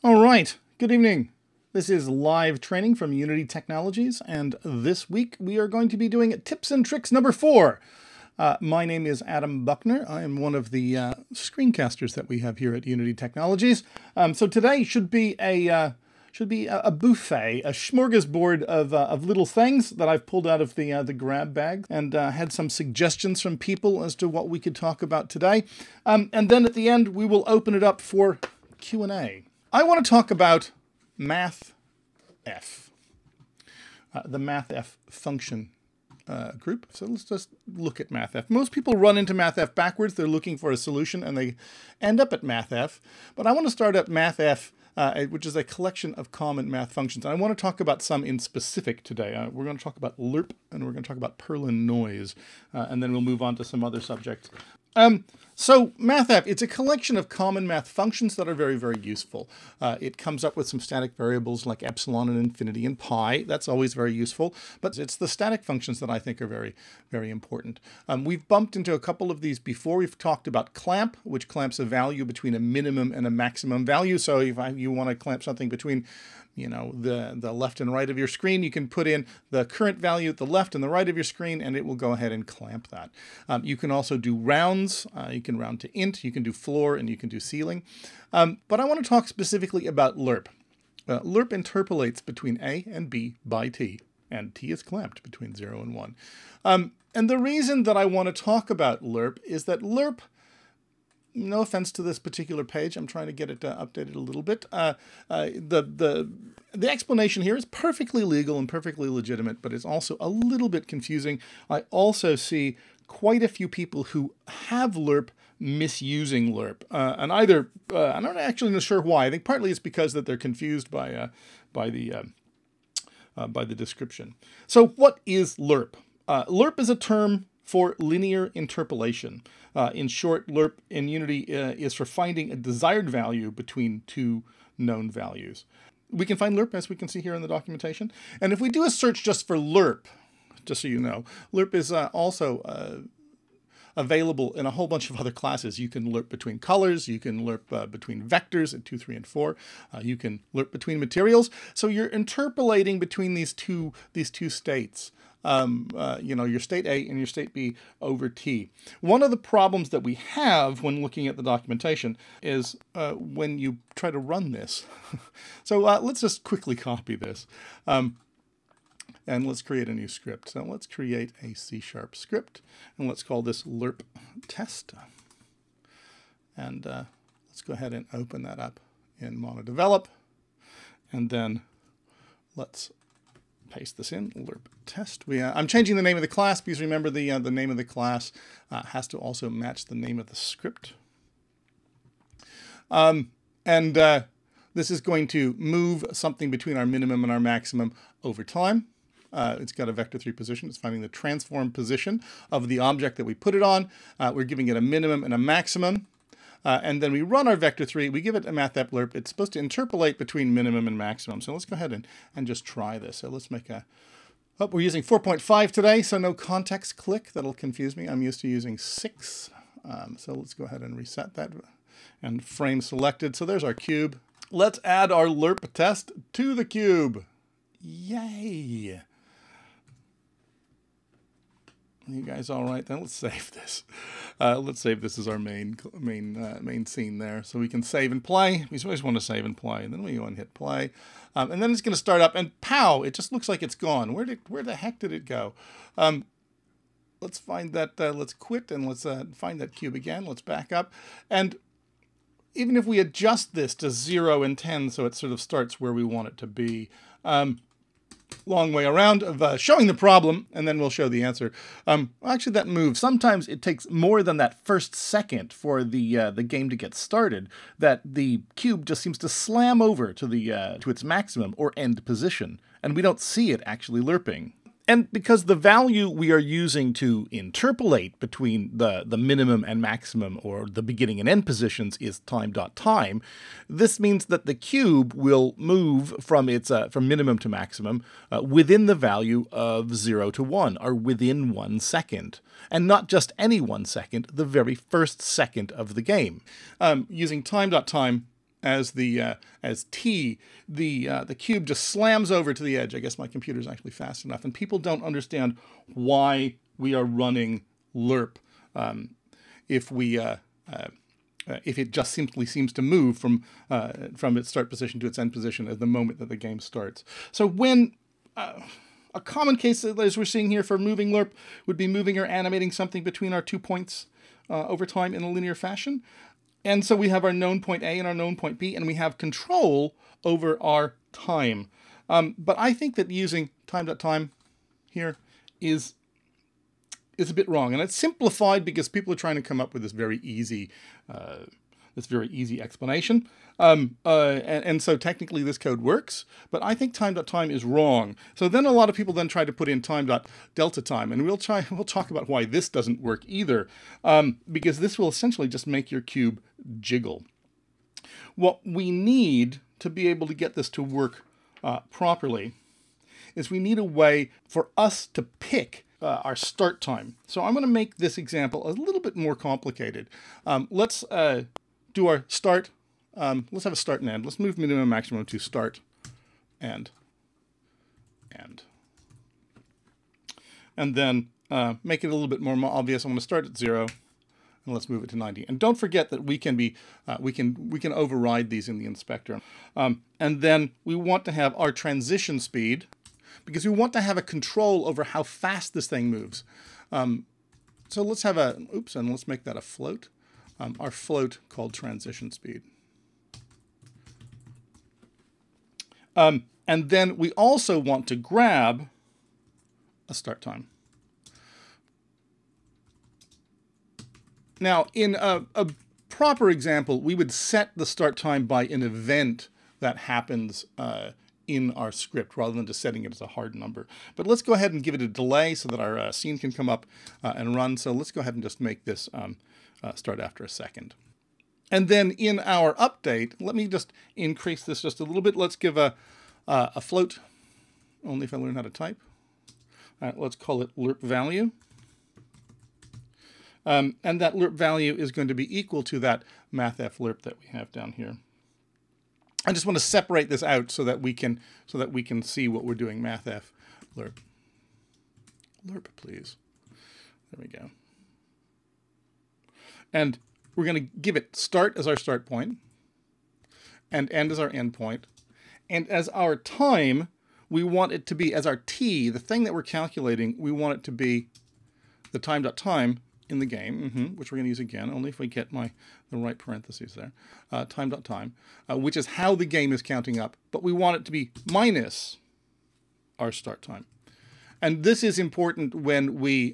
All right, good evening. This is live training from Unity Technologies, and this week we are going to be doing tips and tricks number 4. My name is Adam Buckner. I am one of the screencasters that we have here at Unity Technologies. So today should be a buffet, a smorgasbord of little things that I've pulled out of the grab bag, and had some suggestions from people as to what we could talk about today. And then at the end we will open it up for Q&A. I want to talk about mathf, the mathf function group. So let's just look at mathf. Most people run into mathf backwards. They're looking for a solution and they end up at mathf. But I want to start at mathf, which is a collection of common math functions. And I want to talk about some in specific today. We're going to talk about lerp, and we're going to talk about Perlin noise, and then we'll move on to some other subjects. So mathf, it's a collection of common math functions that are very, very useful. It comes up with some static variables like epsilon and infinity and pi. That's always very useful, but it's the static functions that I think are very, very important. We've bumped into a couple of these before. We've talked about clamp, which clamps a value between a minimum and a maximum value. So if you want to clamp something between, you know, the left and right of your screen, you can put in the current value at the left and the right of your screen, and it will go ahead and clamp that. You can also do rounds. You can round to int, you can do floor, and you can do ceiling. But I want to talk specifically about lerp. Lerp interpolates between a and b by t, and t is clamped between 0 and 1. And the reason that I want to talk about lerp is that lerp, no offense to this particular page, I'm trying to get it updated a little bit. The explanation here is perfectly legal and perfectly legitimate, but it's also a little bit confusing. I also see quite a few people who have lerp misusing lerp, and either I'm not actually sure why. I think partly it's because that they're confused by the description. So what is lerp? Lerp is a term for linear interpolation. In short, lerp in Unity is for finding a desired value between two known values. We can find lerp, as we can see here in the documentation. And if we do a search just for lerp, just so you know, lerp is also available in a whole bunch of other classes. You can lerp between colors, you can lerp between vectors at 2, 3, and 4. You can lerp between materials. So you're interpolating between these two states. You know, your state A and your state B over T. One of the problems that we have when looking at the documentation is when you try to run this. So let's just quickly copy this. And let's create a new script. So let's create a C# script, and let's call this lerp test. And let's go ahead and open that up in MonoDevelop. And then let's paste this in, lerp test. I'm changing the name of the class because remember the name of the class has to also match the name of the script. This is going to move something between our minimum and our maximum over time. It's got a vector 3 position. It's finding the transform position of the object that we put it on. We're giving it a minimum and a maximum. And then we run our vector 3. We give it a mathf lerp. It's supposed to interpolate between minimum and maximum. So let's go ahead and just try this. So let's make a... Oh, we're using 4.5 today, so no context click. That'll confuse me. I'm used to using 6. So let's go ahead and reset that. And frame selected. So there's our cube. Let's add our lerp test to the cube. Yay! You guys all right? Then let's save this. Let's save this as our main scene there, so we can save and play. We always want to save and play, and then we go and hit play, and then it's going to start up, and pow! It just looks like it's gone. Where the heck did it go? Let's find that. Let's quit and let's find that cube again. Let's back up, and even if we adjust this to 0 and 10, so it sort of starts where we want it to be. Long way around of showing the problem, and then we'll show the answer. Actually, that moves. Sometimes it takes more than that first second for the game to get started, that the cube just seems to slam over to its maximum or end position, and we don't see it actually lerping. And because the value we are using to interpolate between the minimum and maximum, or the beginning and end positions, is time.time, this means that the cube will move from its from minimum to maximum within the value of 0 to 1, or within 1 second. And not just any 1 second, the very first second of the game. Using time.time as t, the cube just slams over to the edge. I guess my computer's actually fast enough, and people don't understand why we are running lerp if it just simply seems to move from its start position to its end position at the moment that the game starts. So when a common case, as we're seeing here for moving lerp, would be moving or animating something between our 2 points over time in a linear fashion. And so we have our known point A and our known point B, and we have control over our time. But I think that using time.time here is a bit wrong. And it's simplified because people are trying to come up with this very easy explanation. And so technically this code works, but I think time.time is wrong. So then a lot of people then try to put in time.delta time, and we'll talk about why this doesn't work either, because this will essentially just make your cube jiggle. What we need to be able to get this to work properly is we need a way for us to pick our start time. So I'm going to make this example a little bit more complicated. Let's do our start. Let's have a start and end. Let's move minimum and maximum to start and end. And then make it a little bit more obvious. I'm going to start at 0 and let's move it to 90. And don't forget that we can override these in the inspector. And then we want to have our transition speed, because we want to have a control over how fast this thing moves. So let's have and let's make that a float. Our float called transition speed. And then we also want to grab a start time. Now, in a proper example, we would set the start time by an event that happens in our script rather than just setting it as a hard number. But let's go ahead and give it a delay so that our scene can come up and run. So let's go ahead and just make this start after a second. And then in our update, let me just increase this just a little bit. Let's give a float, only if I learn how to type. All right, let's call it lerp value. And that lerp value is going to be equal to that mathf lerp that we have down here. I just want to separate this out so that we can see what we're doing. Mathf lerp. Lerp, please. There we go. And we're going to give it start as our start point and end as our end point. And as our time, we want it to be, as our t, the thing that we're calculating, we want it to be the time.time in the game, which we're going to use again, only if we get the right parentheses there, time.time, which is how the game is counting up, but we want it to be minus our start time. And this is important when we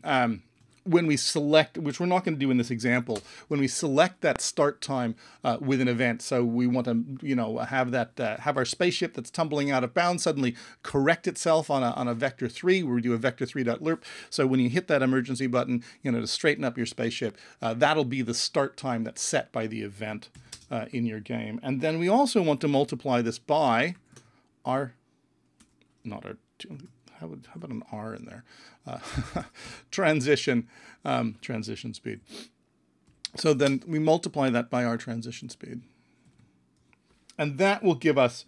select, which we're not going to do in this example, when we select that start time with an event. So we want to, have our spaceship that's tumbling out of bounds suddenly correct itself on a vector 3, where we do a vector3.lerp. So when you hit that emergency button, to straighten up your spaceship, that'll be the start time that's set by the event in your game. And then we also want to multiply this by our, how about an R in there? Transition speed. So then we multiply that by our transition speed. And that will give us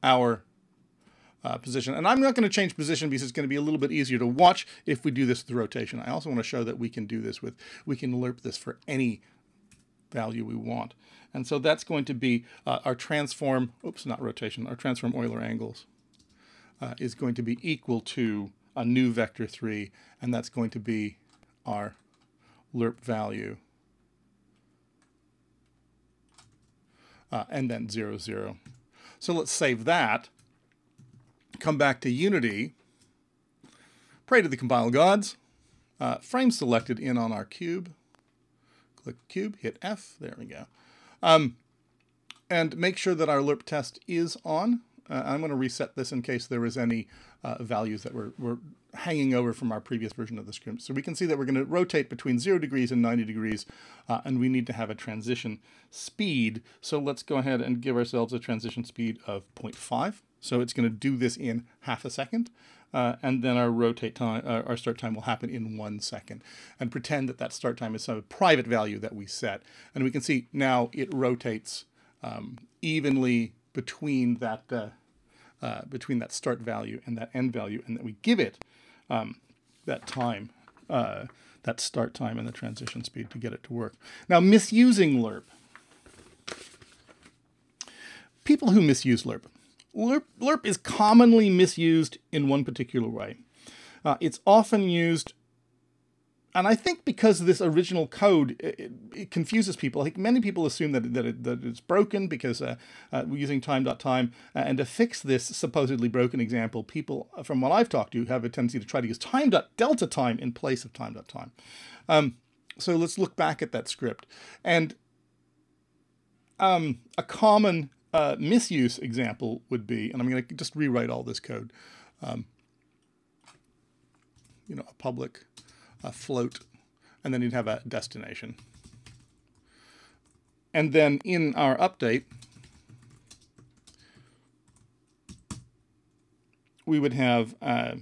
our position. And I'm not going to change position because it's going to be a little bit easier to watch if we do this with rotation. I also want to show that we can do this we can lerp this for any value we want. And so that's going to be our transform, not rotation, our transform Euler angles. Is going to be equal to a new vector 3, and that's going to be our lerp value. And then 0, 0. So let's save that, come back to Unity, pray to the compile gods, frame selected in on our cube, click cube, hit F, there we go. And make sure that our lerp test is on. I'm going to reset this in case there was any values that were hanging over from our previous version of the script. So we can see that we're going to rotate between 0 degrees and 90 degrees, and we need to have a transition speed. So let's go ahead and give ourselves a transition speed of 0.5. So it's going to do this in half a second, and then our rotate time, our start time will happen in 1 second. And pretend that that start time is some private value that we set. And we can see now it rotates evenly between that start value and that end value, and that we give it that time, that start time and the transition speed to get it to work. Now, misusing lerp. People who misuse lerp. Lerp is commonly misused in one particular way. It's often used, and I think because of this original code, it confuses people. I think many people assume that it's broken because we're using time.time. And to fix this supposedly broken example, people, from what I've talked to, have a tendency to try to use time.delta time in place of time.time. So let's look back at that script. And a common misuse example would be, and I'm going to just rewrite all this code, a public, a float, and then you'd have a destination. And then in our update, we would have our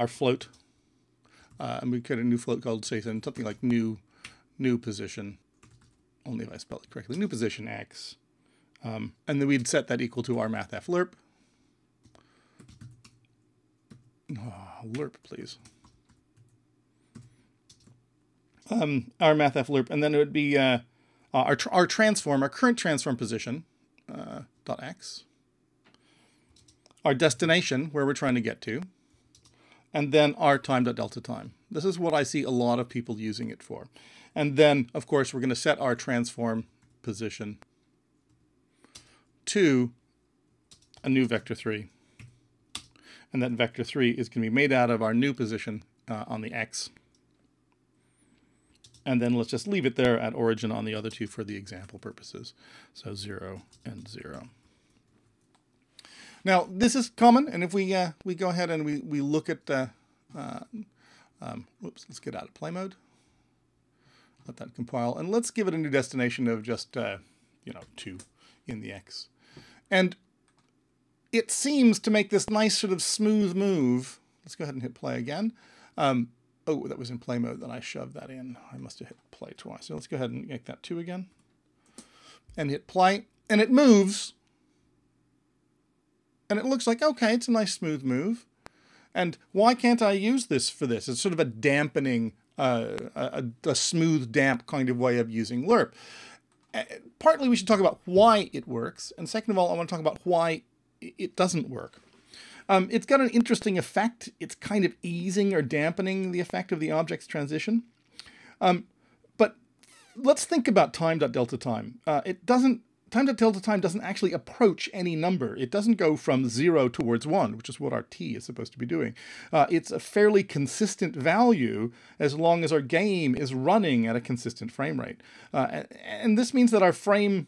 float, and we create a new float called, say, something like new position, only if I spell it correctly, new position X. And then we'd set that equal to our mathf lerp. Oh, lerp, please. Our mathf lerp, and then it would be our transform, our current transform position, dot x, our destination, where we're trying to get to, and then our time.delta time. This is what I see a lot of people using it for. And then, of course, we're going to set our transform position to a new vector 3. And that vector 3 is going to be made out of our new position on the x. And then let's just leave it there at origin on the other two for the example purposes. So 0 and 0. Now, this is common, and if we go ahead and we look at, whoops, let's get out of play mode. Let that compile, and let's give it a new destination of just, 2 in the x. And it seems to make this nice sort of smooth move. Let's go ahead and hit play again. Oh, that was in play mode, then I shoved that in. I must have hit play twice. So let's go ahead and make that 2 again. And hit play, and it moves. And it looks like, okay, it's a nice smooth move. And why can't I use this for this? It's sort of a dampening, a smooth, damp kind of way of using lerp. Partly we should talk about why it works. And second of all, I want to talk about why it doesn't work. It's got an interesting effect. It's kind of easing or dampening the effect of the object's transition. But let's think about time.delta time. Time.delta time doesn't actually approach any number. It doesn't go from 0 towards 1, which is what our t is supposed to be doing. It's a fairly consistent value as long as our game is running at a consistent frame rate. And this means that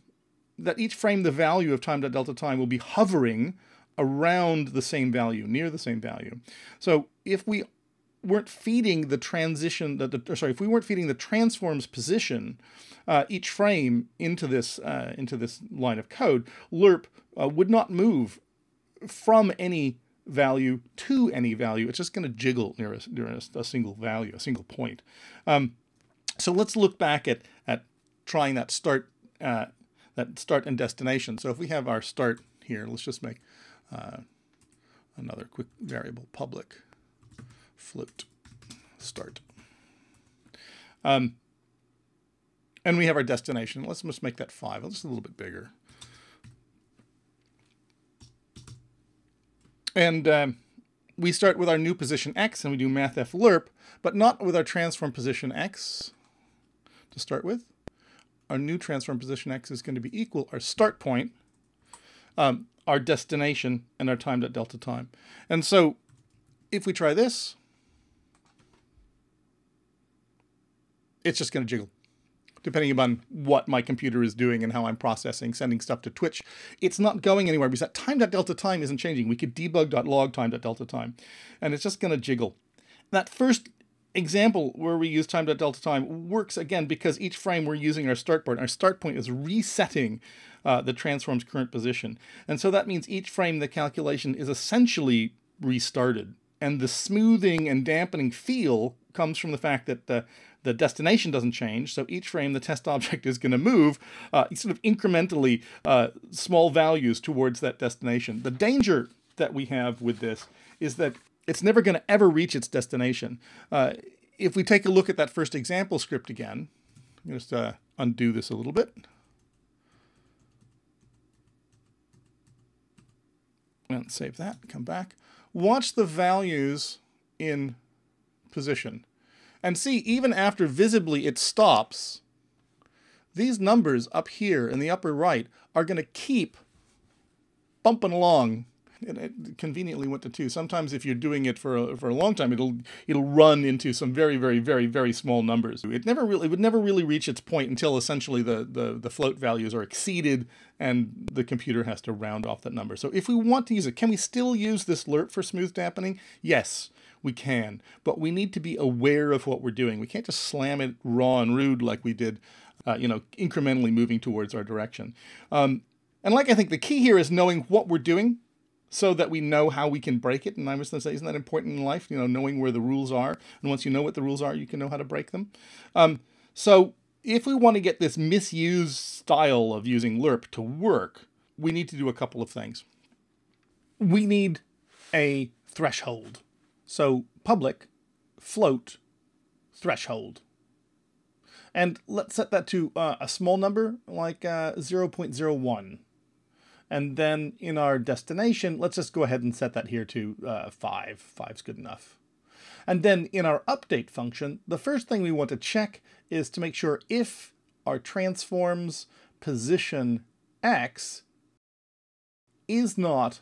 each frame the value of time.delta time will be hovering around the same value, near the same value. So if we weren't feeding the transition, if we weren't feeding the transform's position each frame into this line of code, lerp would not move from any value to any value. It's just going to jiggle near a single value, a single point. So let's look back at trying that start and destination. So if we have our start here, let's just make another quick variable, public float start. And we have our destination. Let's just make that 5, just a little bit bigger. And we start with our new position x, and we do mathf lerp, but not with our transform position x to start with. Our new transform position x is going to be equal our start point, our destination, and our time.delta time. And so if we try this, it's just going to jiggle, depending upon what my computer is doing and how I'm processing, sending stuff to Twitch. It's not going anywhere because that time.delta time isn't changing. We could debug.log time.delta time, and it's just going to jiggle. That first example where we use time.delta time works, again, because each frame we're using our start point. Our start point is resetting the transform's current position. And so that means each frame the calculation is essentially restarted. And the smoothing and dampening feel comes from the fact that the destination doesn't change, so each frame the test object is going to move sort of incrementally small values towards that destination. The danger that we have with this is that it's never going to ever reach its destination. If we take a look at that first example script again, just undo this a little bit. And save that, come back. Watch the values in position. And see, even after visibly it stops, these numbers up here in the upper right are going to keep bumping along. And it conveniently went to 2. Sometimes if you're doing it for a long time, it'll run into some very, very, very, very small numbers. It would never really reach its point until essentially the float values are exceeded and the computer has to round off that number. So if we want to use it, can we still use this lerp for smooth dampening? Yes, we can. But we need to be aware of what we're doing. We can't just slam it raw and rude like we did, incrementally moving towards our direction. And like I think the key here is knowing what we're doing, so that we know how we can break it. And I was going to say, isn't that important in life? Knowing where the rules are. And once you know what the rules are, you can know how to break them. So if we want to get this misused style of using lerp to work, we need to do a couple of things. We need a threshold. So public float threshold. And let's set that to a small number, like 0.01. And then in our destination, let's just go ahead and set that here to 5. 5's good enough. And then in our update function, the first thing we want to check is to make sure if our transform's position X is not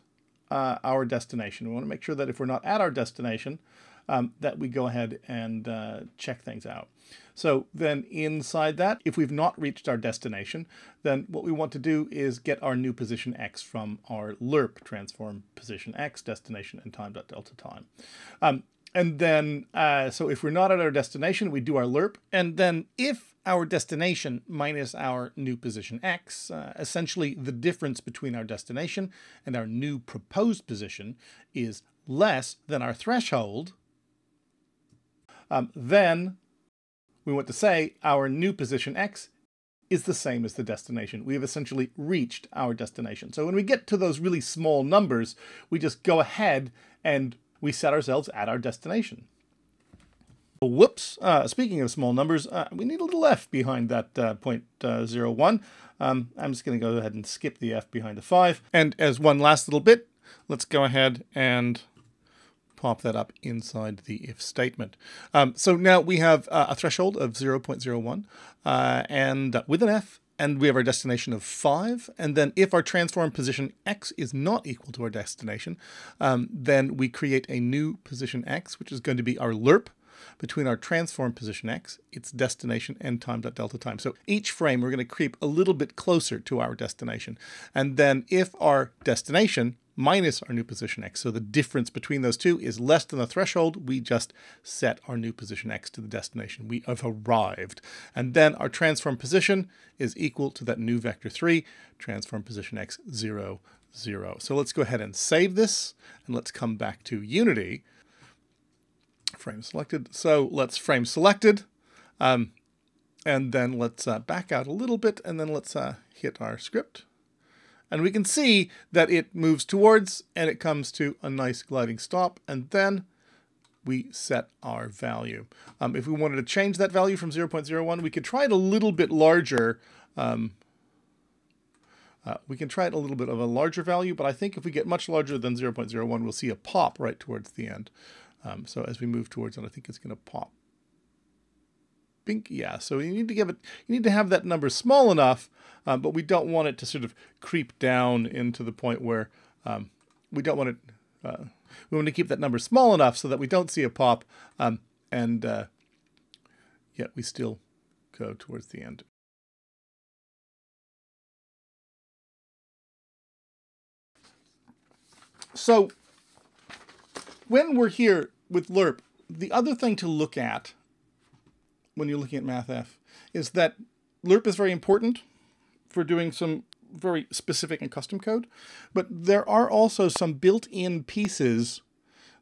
our destination. We want to make sure that if we're not at our destination, that we go ahead and check things out. So then inside that, if we've not reached our destination, then what we want to do is get our new position X from our lerp transform position X, destination, and time.delta time. And then, so if we're not at our destination, we do our lerp. And then if our destination minus our new position X, essentially the difference between our destination and our new proposed position is less than our threshold, then we want to say our new position X is the same as the destination. We have essentially reached our destination. So when we get to those really small numbers, we just go ahead and we set ourselves at our destination. Whoops, speaking of small numbers, we need a little f behind that 0.01. I'm just going to go ahead and skip the f behind the 5. And as one last little bit, let's go ahead and pop that up inside the if statement. So now we have a threshold of 0.01 and with an f, and we have our destination of 5. And then if our transform position X is not equal to our destination, then we create a new position X, which is going to be our lerp between our transform position X, its destination, and time.delta time. So each frame we're going to creep a little bit closer to our destination. And then if our destination minus our new position X, so the difference between those two is less than the threshold, we just set our new position X to the destination. We have arrived. And then our transform position is equal to that new vector 3, transform position X 0, 0. So let's go ahead and save this, and let's come back to Unity. Frame selected. So let's frame selected, and then let's back out a little bit, and then let's hit our script. And we can see that it moves towards and it comes to a nice gliding stop, and then we set our value. If we wanted to change that value from 0.01, we could try it a little bit larger. We can try it a little bit of a larger value, but I think if we get much larger than 0.01, we'll see a pop right towards the end. So as we move towards it, I think it's going to pop. Bink, yeah. So you need to give it. You need to have that number small enough, but we don't want it to sort of creep down into the point where we don't want it. We want to keep that number small enough so that we don't see a pop, and yet we still go towards the end. So when we're here with lerp, the other thing to look at when you're looking at mathf is that lerp is very important for doing some very specific and custom code, but there are also some built-in pieces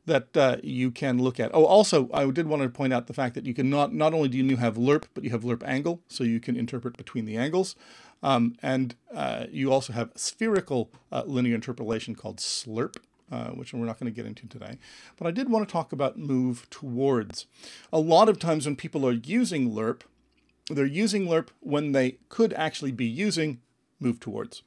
that you can look at. Oh, also, I did want to point out the fact that you can not only do you have lerp, but you have lerp angle, so you can interpret between the angles. And you also have spherical linear interpolation called slurp, which we're not going to get into today. But I did want to talk about move towards. A lot of times when people are using lerp, they're using lerp when they could actually be using move towards.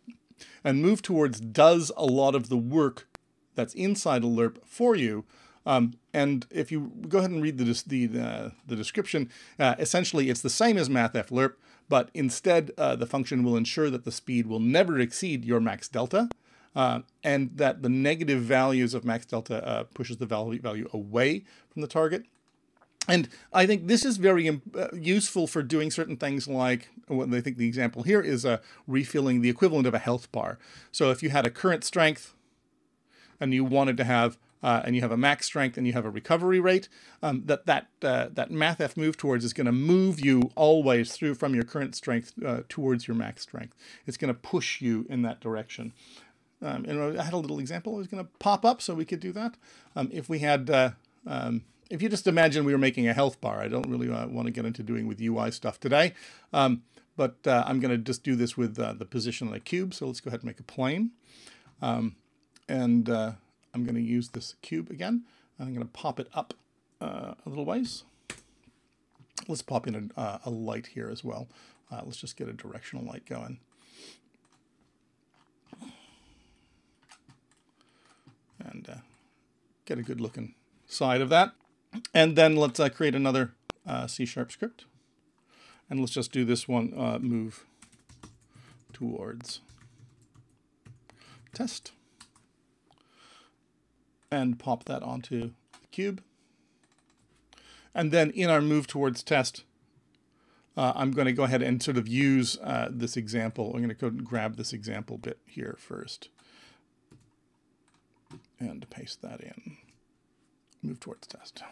And move towards does a lot of the work that's inside a lerp for you. And if you go ahead and read the description, essentially it's the same as mathf lerp, but instead the function will ensure that the speed will never exceed your max delta, and that the negative values of max delta pushes the value away from the target. And I think this is very useful for doing certain things like, what I think the example here is refilling the equivalent of a health bar. So if you had a current strength, and you wanted to have, and you have a max strength and you have a recovery rate, that mathf move towards is going to move you always through from your current strength towards your max strength. It's going to push you in that direction. And I had a little example I was going to pop up so we could do that. If we had, if you just imagine we were making a health bar, I don't really want to get into doing with UI stuff today, but I'm going to just do this with the position on a cube. So let's go ahead and make a plane. And I'm going to use this cube again. I'm going to pop it up a little ways. Let's pop in a light here as well. Let's just get a directional light going. And get a good looking side of that. And then let's create another C# script. And let's just do this one, move towards test. And pop that onto the cube. And then in our move towards test, I'm going to go ahead and sort of use this example. I'm going to go and grab this example bit here first. And paste that in. Move towards test.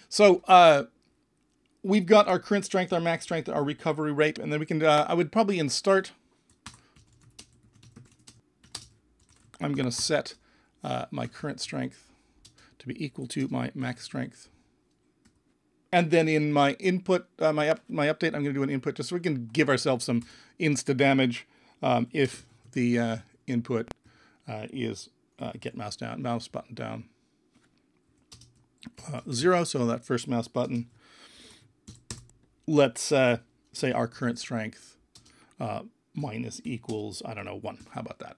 So we've got our current strength, our max strength, our recovery rate, and then we can, I would probably in start, I'm going to set my current strength to be equal to my max strength. And then in my input, my update, I'm going to do an input just so we can give ourselves some insta damage if the input is get mouse button down 0. So that first mouse button. Let's say our current strength minus equals, I don't know, 1. How about that?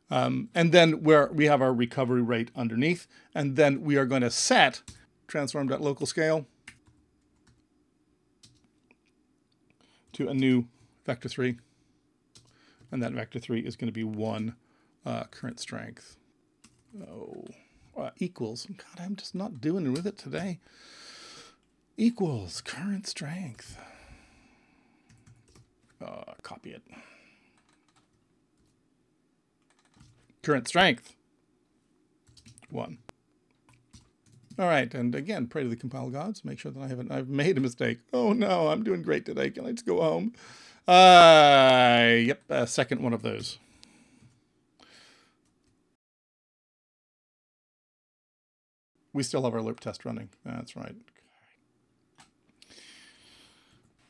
And then where we have our recovery rate underneath, and then we are going to set transform.local scale to a new vector 3, and that vector 3 is going to be 1 current strength. Equals. God, I'm just not doing it with it today. Equals current strength. Copy it. Current strength 1. All right, and again, pray to the compile gods. Make sure that I've made a mistake. Oh no, I'm doing great today. Can I just go home? Yep, second one of those. We still have our lerp test running. That's right.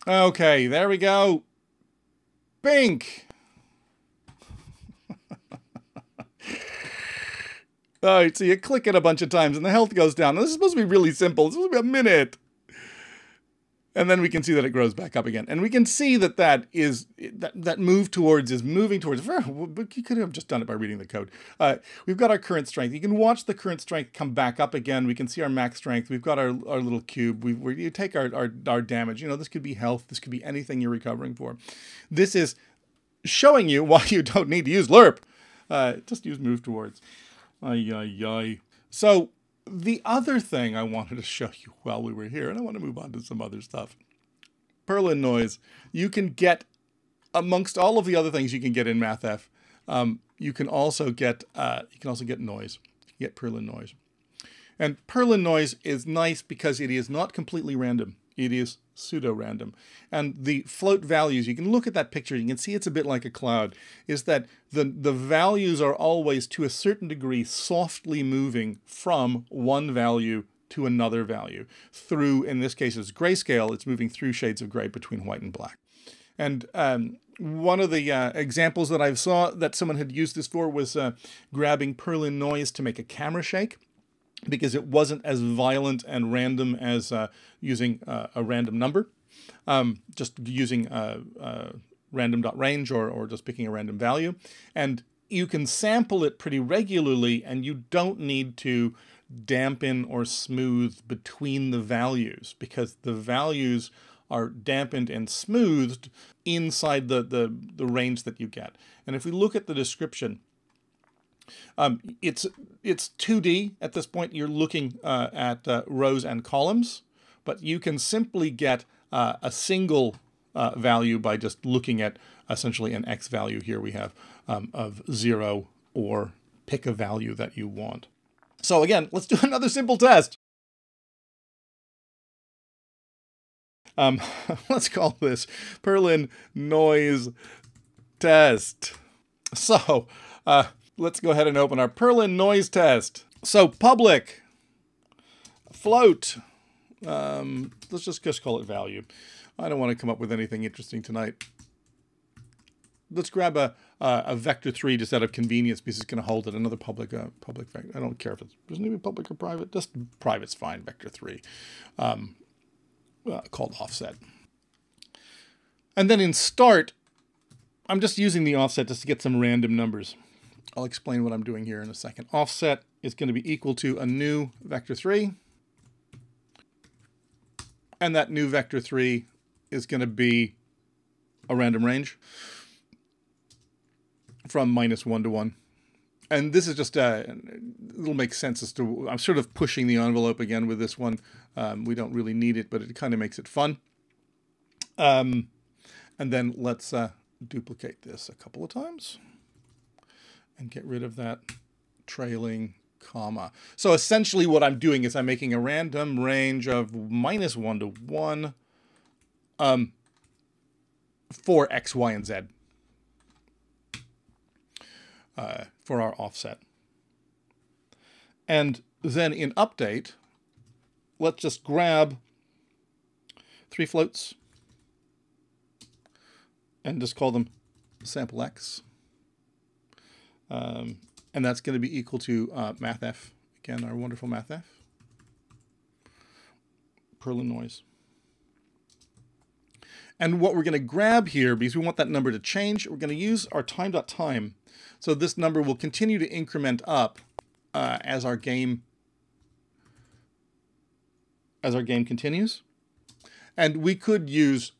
Okay, there we go. Bink. All right, so you click it a bunch of times and the health goes down. Now, this is supposed to be really simple. It's supposed to be a minute. And then we can see that it grows back up again. And we can see that that move towards is moving towards. But you could have just done it by reading the code. We've got our current strength. You can watch the current strength come back up again. We can see our max strength. We've got our little cube. You take our damage. You know, this could be health. This could be anything you're recovering for. This is showing you why you don't need to use lerp. Just use move towards. So the other thing I wanted to show you while we were here, and I want to move on to some other stuff. Perlin noise. You can get, amongst all of the other things you can get in mathf, you can also get noise. You can get Perlin noise. And Perlin noise is nice because it is not completely random. It is pseudo-random. And the float values, you can look at that picture, you can see it's a bit like a cloud, is that the values are always, to a certain degree, softly moving from one value to another value. Through, in this case, it's grayscale, it's moving through shades of gray between white and black. And one of the examples that I saw that someone had used this for was grabbing Perlin noise to make a camera shake, because it wasn't as violent and random as using a random number, just using random.range or just picking a random value. And you can sample it pretty regularly, and you don't need to dampen or smooth between the values, because the values are dampened and smoothed inside the range that you get. And if we look at the description, it's 2D at this point. You're looking at rows and columns, but you can simply get a single value by just looking at essentially an X value. Here we have of 0, or pick a value that you want. So again, let's do another simple test. Let's call this Perlin noise test. So let's go ahead and open our Perlin noise test. So public, float, let's just call it value. I don't want to come up with anything interesting tonight. Let's grab a vector3 just out of convenience, because it's going to hold it. Another public vector. I don't care if it's, doesn't even be public or private. Just private's fine, vector3. Called offset. And then in start, I'm just using the offset just to get some random numbers. I'll explain what I'm doing here in a second. Offset is going to be equal to a new vector3. And that new vector3 is going to be a random range from -1 to 1. And this is just, it'll make sense as to, I'm sort of pushing the envelope again with this one. We don't really need it, but it kind of makes it fun. And then let's duplicate this a couple of times and get rid of that trailing comma. So essentially what I'm doing is I'm making a random range of -1 to 1 for X, Y, and Z. For our offset. And then in update, let's just grab 3 floats and just call them sample X. And that's going to be equal to mathf, again, our wonderful mathf, Perlin noise. And what we're going to grab here, because we want that number to change, we're going to use our time.time. So this number will continue to increment up as our game continues. And we could use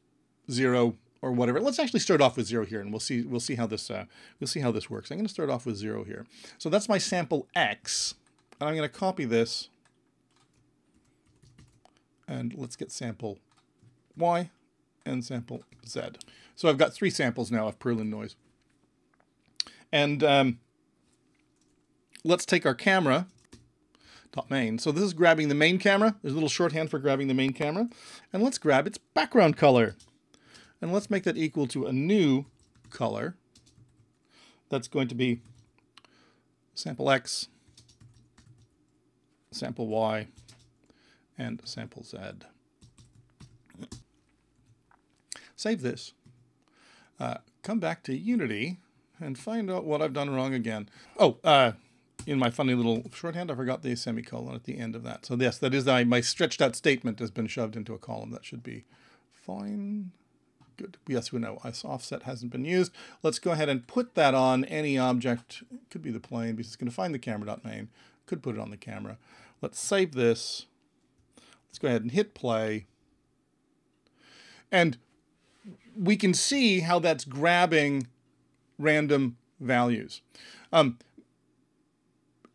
0 or whatever. Let's actually start off with 0 here, and we'll see how this works. I'm going to start off with 0 here. So that's my sample X, and I'm going to copy this, and let's get sample Y and sample Z. So I've got 3 samples now of Perlin noise. And let's take our camera, .main. So this is grabbing the main camera. There's a little shorthand for grabbing the main camera. And let's grab its background color. And let's make that equal to a new color. That's going to be sample X, sample Y, and sample Z. Save this. Come back to Unity and find out what I've done wrong again. Oh, in my funny little shorthand, I forgot the semicolon at the end of that. So yes, that is my stretched out statement has been shoved into a column. That should be fine. Good. Yes, we know offset hasn't been used. Let's go ahead and put that on any object. It could be the plane, because it's going to find the camera.main. Could put it on the camera. Let's save this. Let's go ahead and hit play. And we can see how that's grabbing random values. And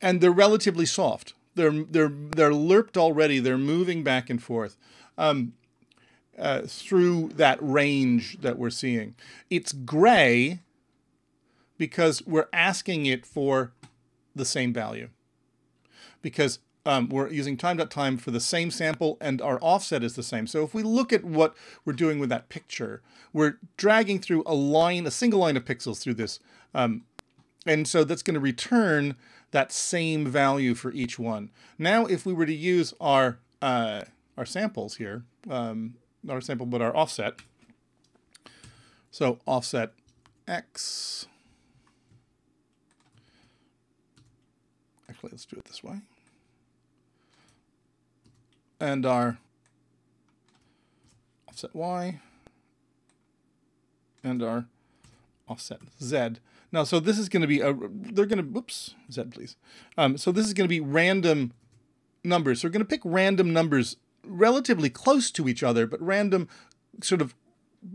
they're relatively soft. They're lerped already. They're moving back and forth through that range that we're seeing. It's gray because we're asking it for the same value. Because we're using time.time for the same sample, and our offset is the same. So if we look at what we're doing with that picture, we're dragging through a single line of pixels through this. And so that's going to return that same value for each one. Now, if we were to use our samples here, not our sample, but our offset. So offset X. Actually, let's do it this way. And our offset Y. And our offset Z. Now, so this is going to be whoops, Z, please. So this is going to be random numbers. So we're going to pick random numbers relatively close to each other, but random sort of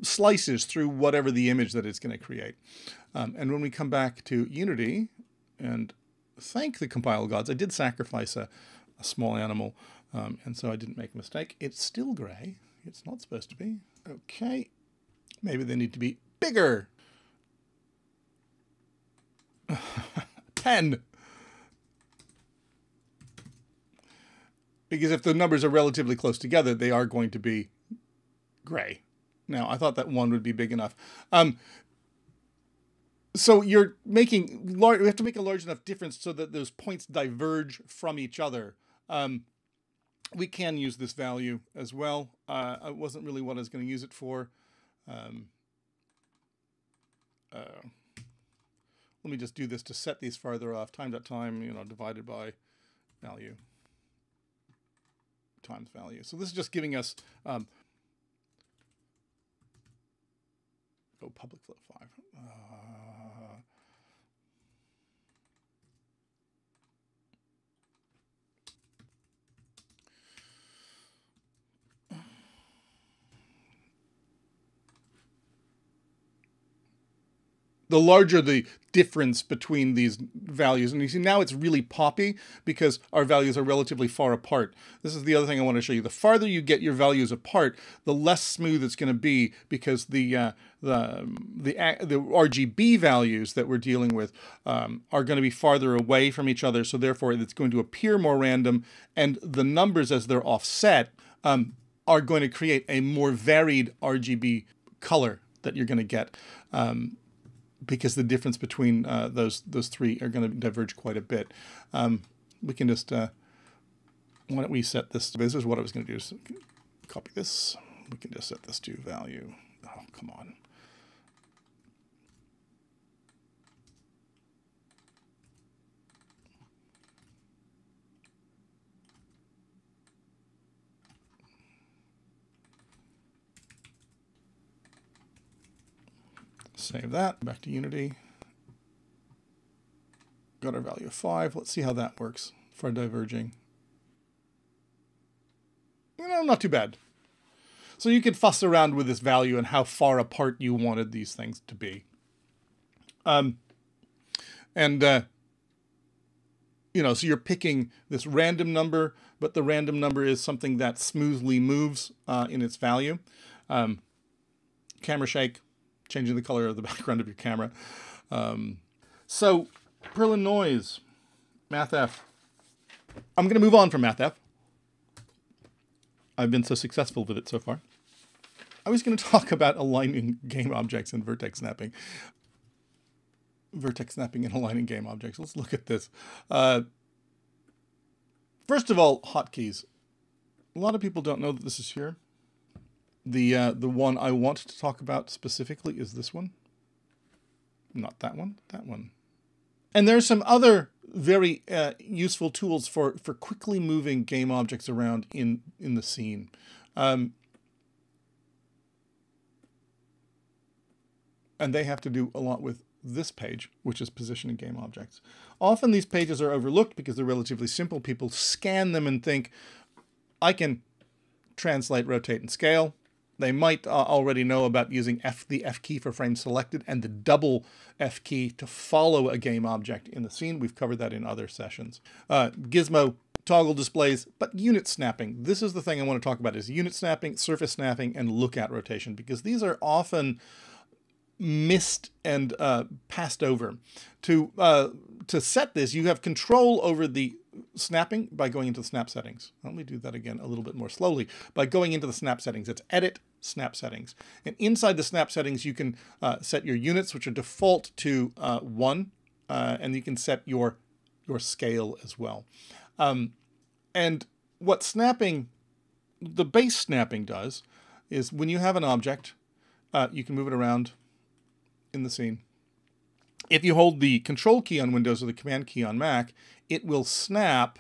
slices through whatever the image that it's going to create. And when we come back to Unity, and thank the compile gods, I did sacrifice a small animal, and so I didn't make a mistake. It's still gray. It's not supposed to be. Okay. Maybe they need to be bigger. 10. Because if the numbers are relatively close together, they are going to be gray. Now, I thought that 1 would be big enough. So you're making we have to make a large enough difference so that those points diverge from each other. We can use this value as well. It wasn't really what I was going to use it for. Let me just do this to set these farther off. Time.time, divided by value times value. So this is just giving us public float 5. The larger the difference between these values, and you see now it's really poppy because our values are relatively far apart. This is the other thing I want to show you. The farther you get your values apart, the less smooth it's going to be because the RGB values that we're dealing with are going to be farther away from each other. So therefore, it's going to appear more random, and the numbers as they're offset are going to create a more varied RGB color that you're going to get. Because the difference between those three are going to diverge quite a bit. We can just, why don't we set this, this is what I was going to do, so copy this. We can just set this to value. Oh, come on. Save that, back to Unity. Got our value of 5. Let's see how that works for diverging. Not too bad. So you could fuss around with this value and how far apart you wanted these things to be. So you're picking this random number, but the random number is something that smoothly moves in its value. Camera shake. Changing the color of the background of your camera. So Perlin noise, mathf. I'm going to move on from mathf. I've been so successful with it so far. I was going to talk about aligning game objects and vertex snapping. Vertex snapping and aligning game objects. Let's look at this. First of all, hotkeys. A lot of people don't know that this is here. The one I want to talk about specifically is this one. Not that one, that one. And there's some other very useful tools for quickly moving game objects around in the scene. And they have to do a lot with this page, which is positioning game objects. Often these pages are overlooked because they're relatively simple. People scan them and think, I can translate, rotate, and scale. They might already know about using the F key for frame selected and the double F key to follow a game object in the scene. We've covered that in other sessions. Gizmo, toggle displays, but unit snapping. This is the thing I want to talk about, is unit snapping, surface snapping, and lookout rotation, because these are often missed and passed over. To set this, you have control over the snapping by going into the snap settings. Let me do that again a little bit more slowly. By going into the snap settings, it's edit snap settings. And inside the snap settings, you can set your units, which are default to 1, and you can set your scale as well. And what snapping, the base snapping does, is when you have an object, you can move it around in the scene. If you hold the Control key on Windows or the Command key on Mac, it will snap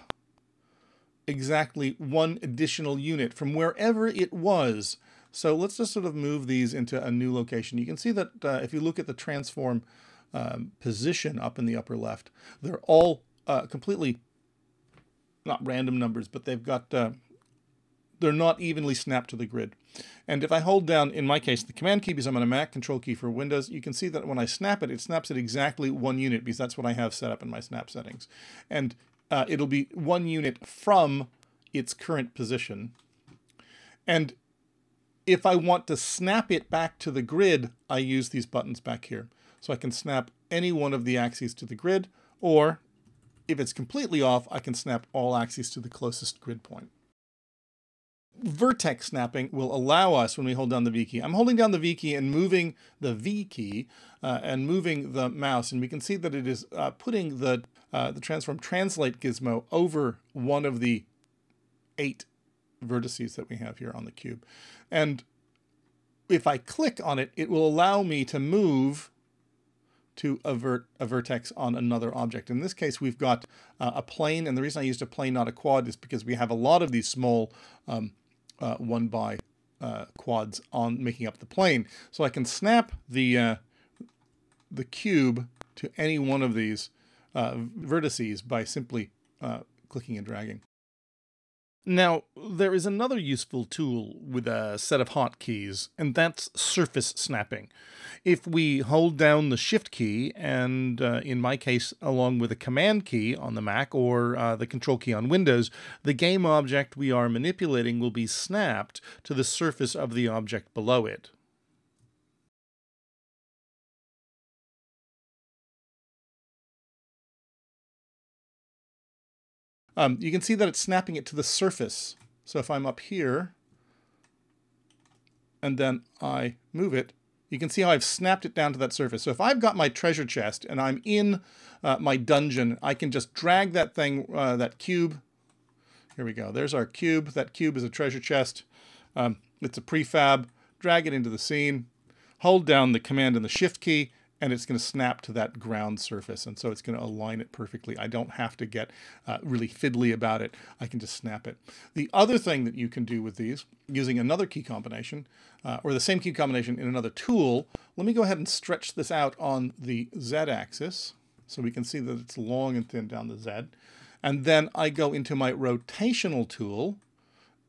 exactly 1 additional unit from wherever it was. So let's just sort of move these into a new location. You can see that if you look at the transform position up in the upper left, they're all completely, not random numbers, but they've got, they're not evenly snapped to the grid. And if I hold down, in my case, the Command key because I'm on a Mac, Control key for Windows, you can see that when I snap it, it snaps it exactly 1 unit because that's what I have set up in my snap settings. And it'll be 1 unit from its current position. And if I want to snap it back to the grid, I use these buttons back here. So I can snap any one of the axes to the grid, or if it's completely off, I can snap all axes to the closest grid point. Vertex snapping will allow us, when we hold down the V key, I'm holding down the V key and moving the V key and moving the mouse, and we can see that it is putting the transform translate gizmo over one of the 8 vertices that we have here on the cube. And if I click on it, it will allow me to move to avert a vertex on another object. In this case, we've got a plane, and the reason I used a plane, not a quad, is because we have a lot of these small 1x quads on making up the plane. So I can snap the cube to any one of these vertices by simply clicking and dragging. Now, there is another useful tool with a set of hotkeys, and that's surface snapping. If we hold down the Shift key, and in my case, along with the Command key on the Mac or the Control key on Windows, the game object we are manipulating will be snapped to the surface of the object below it. You can see that it's snapping it to the surface. So if I'm up here and then I move it, you can see how I've snapped it down to that surface. So if I've got my treasure chest and I'm in my dungeon, I can just drag that thing, that cube. Here we go. There's our cube. That cube is a treasure chest. It's a prefab. Drag it into the scene. Hold down the Command and the Shift key, and it's going to snap to that ground surface. And so it's going to align it perfectly. I don't have to get really fiddly about it. I can just snap it. The other thing that you can do with these, using another key combination, or the same key combination in another tool, let me go ahead and stretch this out on the Z-axis so we can see that it's long and thin down the Z. And then I go into my rotational tool,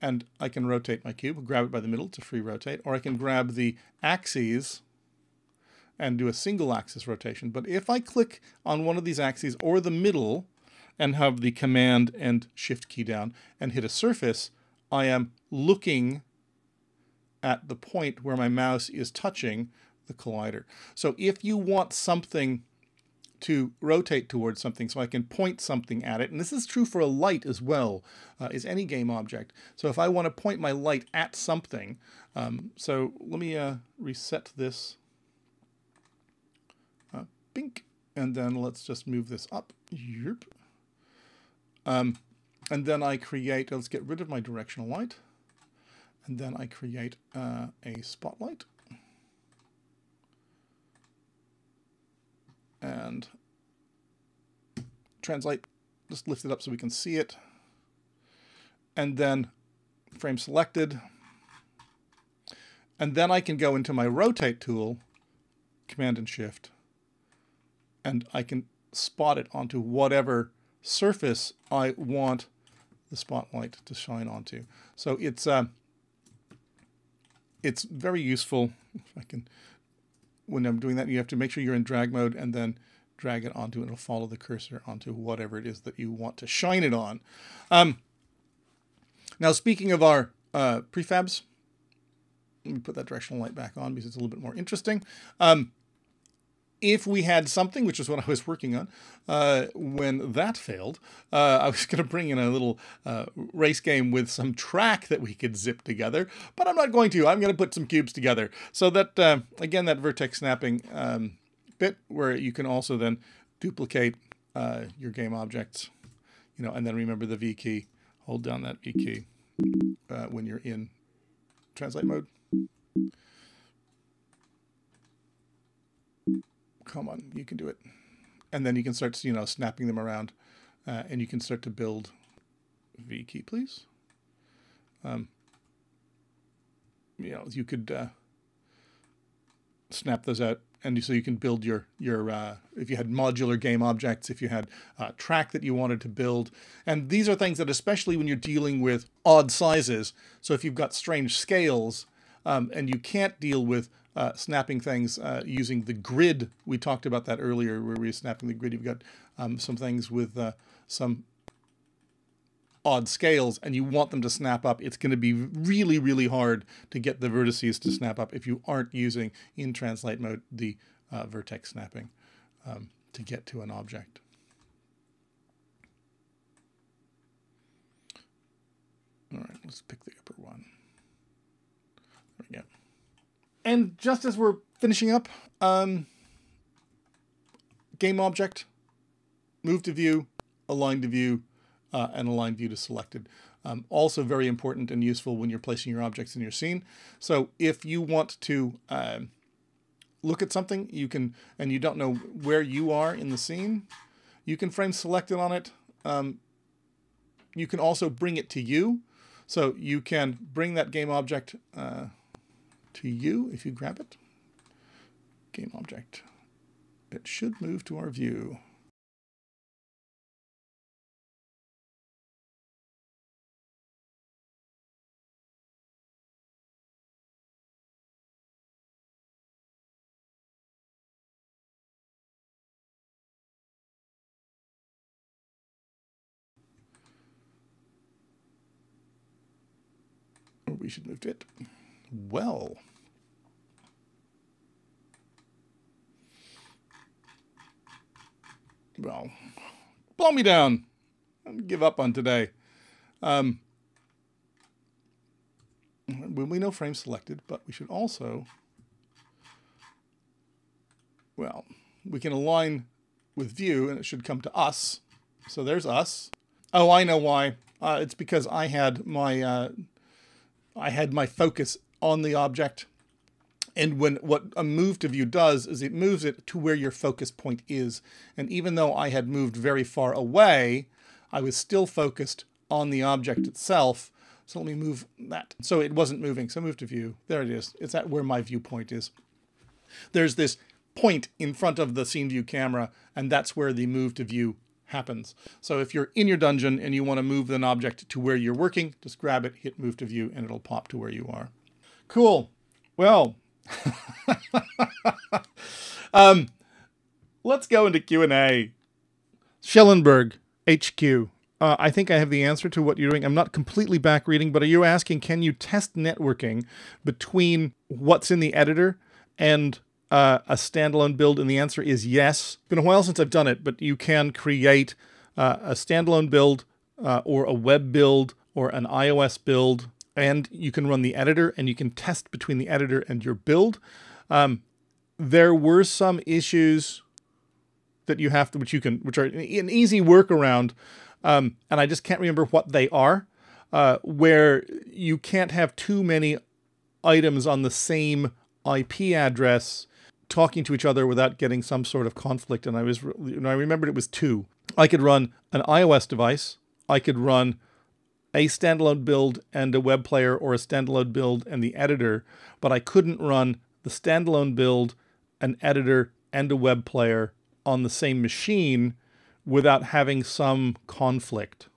and I can rotate my cube, grab it by the middle to free rotate, or I can grab the axes and do a single axis rotation. But if I click on one of these axes or the middle and have the Command and Shift key down and hit a surface, I am looking at the point where my mouse is touching the collider. So if you want something to rotate towards something, so I can point something at it, and this is true for a light as well, is any game object. So if I want to point my light at something, so let me reset this. Bink, and then let's just move this up. Yep. And then I create, let's get rid of my directional light, and then I create a spotlight. And translate, just lift it up so we can see it. And then frame selected. And then I can go into my rotate tool, Command and Shift, and I can spot it onto whatever surface I want the spotlight to shine onto. So it's very useful. If I can, when I'm doing that, you have to make sure you're in drag mode and then drag it onto, and it'll follow the cursor onto whatever it is that you want to shine it on. Now, speaking of our prefabs, let me put that directional light back on because it's a little bit more interesting. if we had something, which is what I was working on, when that failed, I was going to bring in a little race game with some track that we could zip together, but I'm not going to. I'm going to put some cubes together. So that, again, that vertex snapping bit where you can also then duplicate your game objects, you know, and then remember the V key. Hold down that V key when you're in translate mode. Come on, you can do it. And then you can start, you know, snapping them around, and you can start to build. V key, please. You know, you could snap those out, and so you can build your if you had modular game objects, if you had a track that you wanted to build. And these are things that, especially when you're dealing with odd sizes, so if you've got strange scales, and you can't deal with snapping things using the grid. We talked about that earlier, where we're snapping the grid. You've got some things with some odd scales, and you want them to snap up. It's going to be really, really hard to get the vertices to snap up if you aren't using, in translate mode, the vertex snapping to get to an object. All right, let's pick the upper one. There we go. And just as we're finishing up, game object, move to view, align to view, and align view to selected. Also very important and useful when you're placing your objects in your scene. So if you want to look at something, you can, and you don't know where you are in the scene, you can frame select it on it. You can also bring it to you. So you can bring that game object to you if you grab it. Game object. It should move to our view. Or we should move to it. Well. Well, blow me down. I'll give up on today. Well, we know frame selected, but we should also, well, we can align with view, and it should come to us. So there's us. Oh, I know why. It's because I had my focus on the object. And what a move to view does is it moves it to where your focus point is. And even though I had moved very far away, I was still focused on the object itself. So let me move that. So it wasn't moving. So move to view. There it is. It's at where my viewpoint is. There's this point in front of the scene view camera, and that's where the move to view happens. So if you're in your dungeon and you want to move an object to where you're working, just grab it, hit move to view, and it'll pop to where you are. Cool. Well, let's go into Q&A. Schellenberg, HQ. I think I have the answer to what you're doing. I'm not completely back reading, but are you asking, can you test networking between what's in the editor and a standalone build? And the answer is yes. It's been a while since I've done it, but you can create a standalone build or a web build or an iOS build, and you can run the editor and you can test between the editor and your build. There were some issues that you have to, which are an easy workaround, and I just can't remember what they are, where you can't have too many items on the same IP address talking to each other without getting some sort of conflict. And I remembered it was two. I could run an iOS device. I could run a standalone build and a web player, or a standalone build and the editor, but I couldn't run the standalone build, an editor, and a web player on the same machine without having some conflict.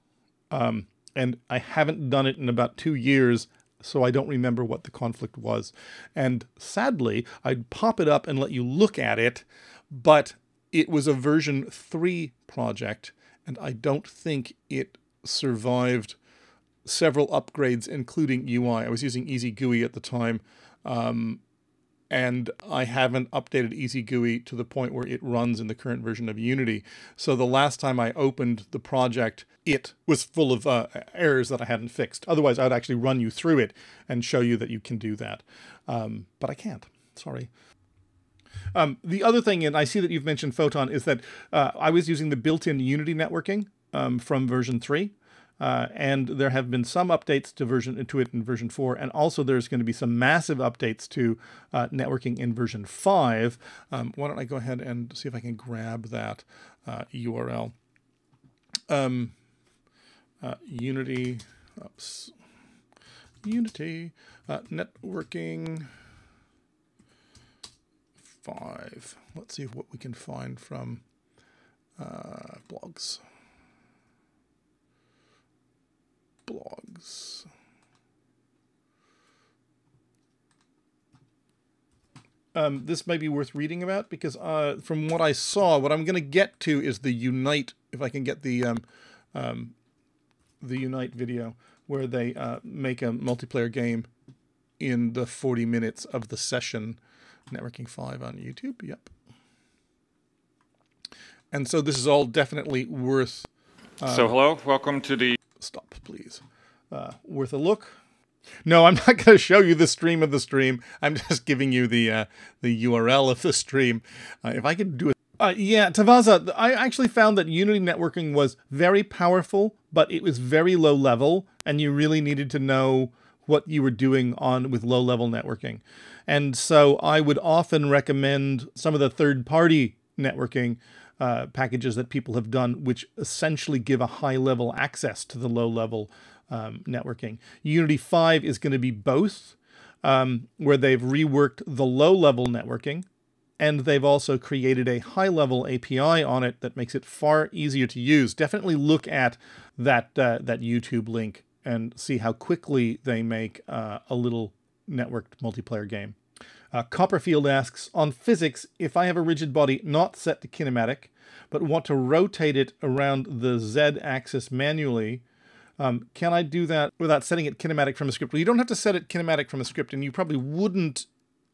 And I haven't done it in about 2 years, so I don't remember what the conflict was. And sadly, I'd pop it up and let you look at it, but it was a version 3 project, and I don't think it survived several upgrades, including UI. I was using Easy GUI at the time, and and I haven't updated Easy GUI to the point where it runs in the current version of Unity. So the last time I opened the project, it was full of errors that I hadn't fixed. Otherwise, I'd actually run you through it and show you that you can do that. But I can't. Sorry. The other thing, and I see that you've mentioned Photon, is that I was using the built-in Unity networking from version 3. And there have been some updates to it in version 4, and also there's going to be some massive updates to networking in version 5. Why don't I go ahead and see if I can grab that URL. Unity networking 5. Let's see what we can find from blogs. This might be worth reading about because from what I saw, what I'm going to get to is the Unite, if I can get the Unite video, where they make a multiplayer game in the 40 minutes of the session. Networking 5 on YouTube, yep. And so this is all definitely worth... so hello, welcome to the... Stop, please. Worth a look. No, I'm not going to show you the stream of the stream. I'm just giving you the URL of the stream. If I could do it. Yeah, Tavaza, I actually found that Unity networking was very powerful, but it was very low level, and you really needed to know what you were doing with low level networking. And so I would often recommend some of the third-party networking packages that people have done, which essentially give a high-level access to the low-level networking. Unity 5 is going to be both, where they've reworked the low-level networking, and they've also created a high-level API on it that makes it far easier to use. Definitely look at that YouTube link and see how quickly they make a little networked multiplayer game. Copperfield asks, on physics, if I have a rigid body not set to kinematic, but want to rotate it around the Z-axis manually, can I do that without setting it kinematic from a script? Well, you don't have to set it kinematic from a script, and you probably wouldn't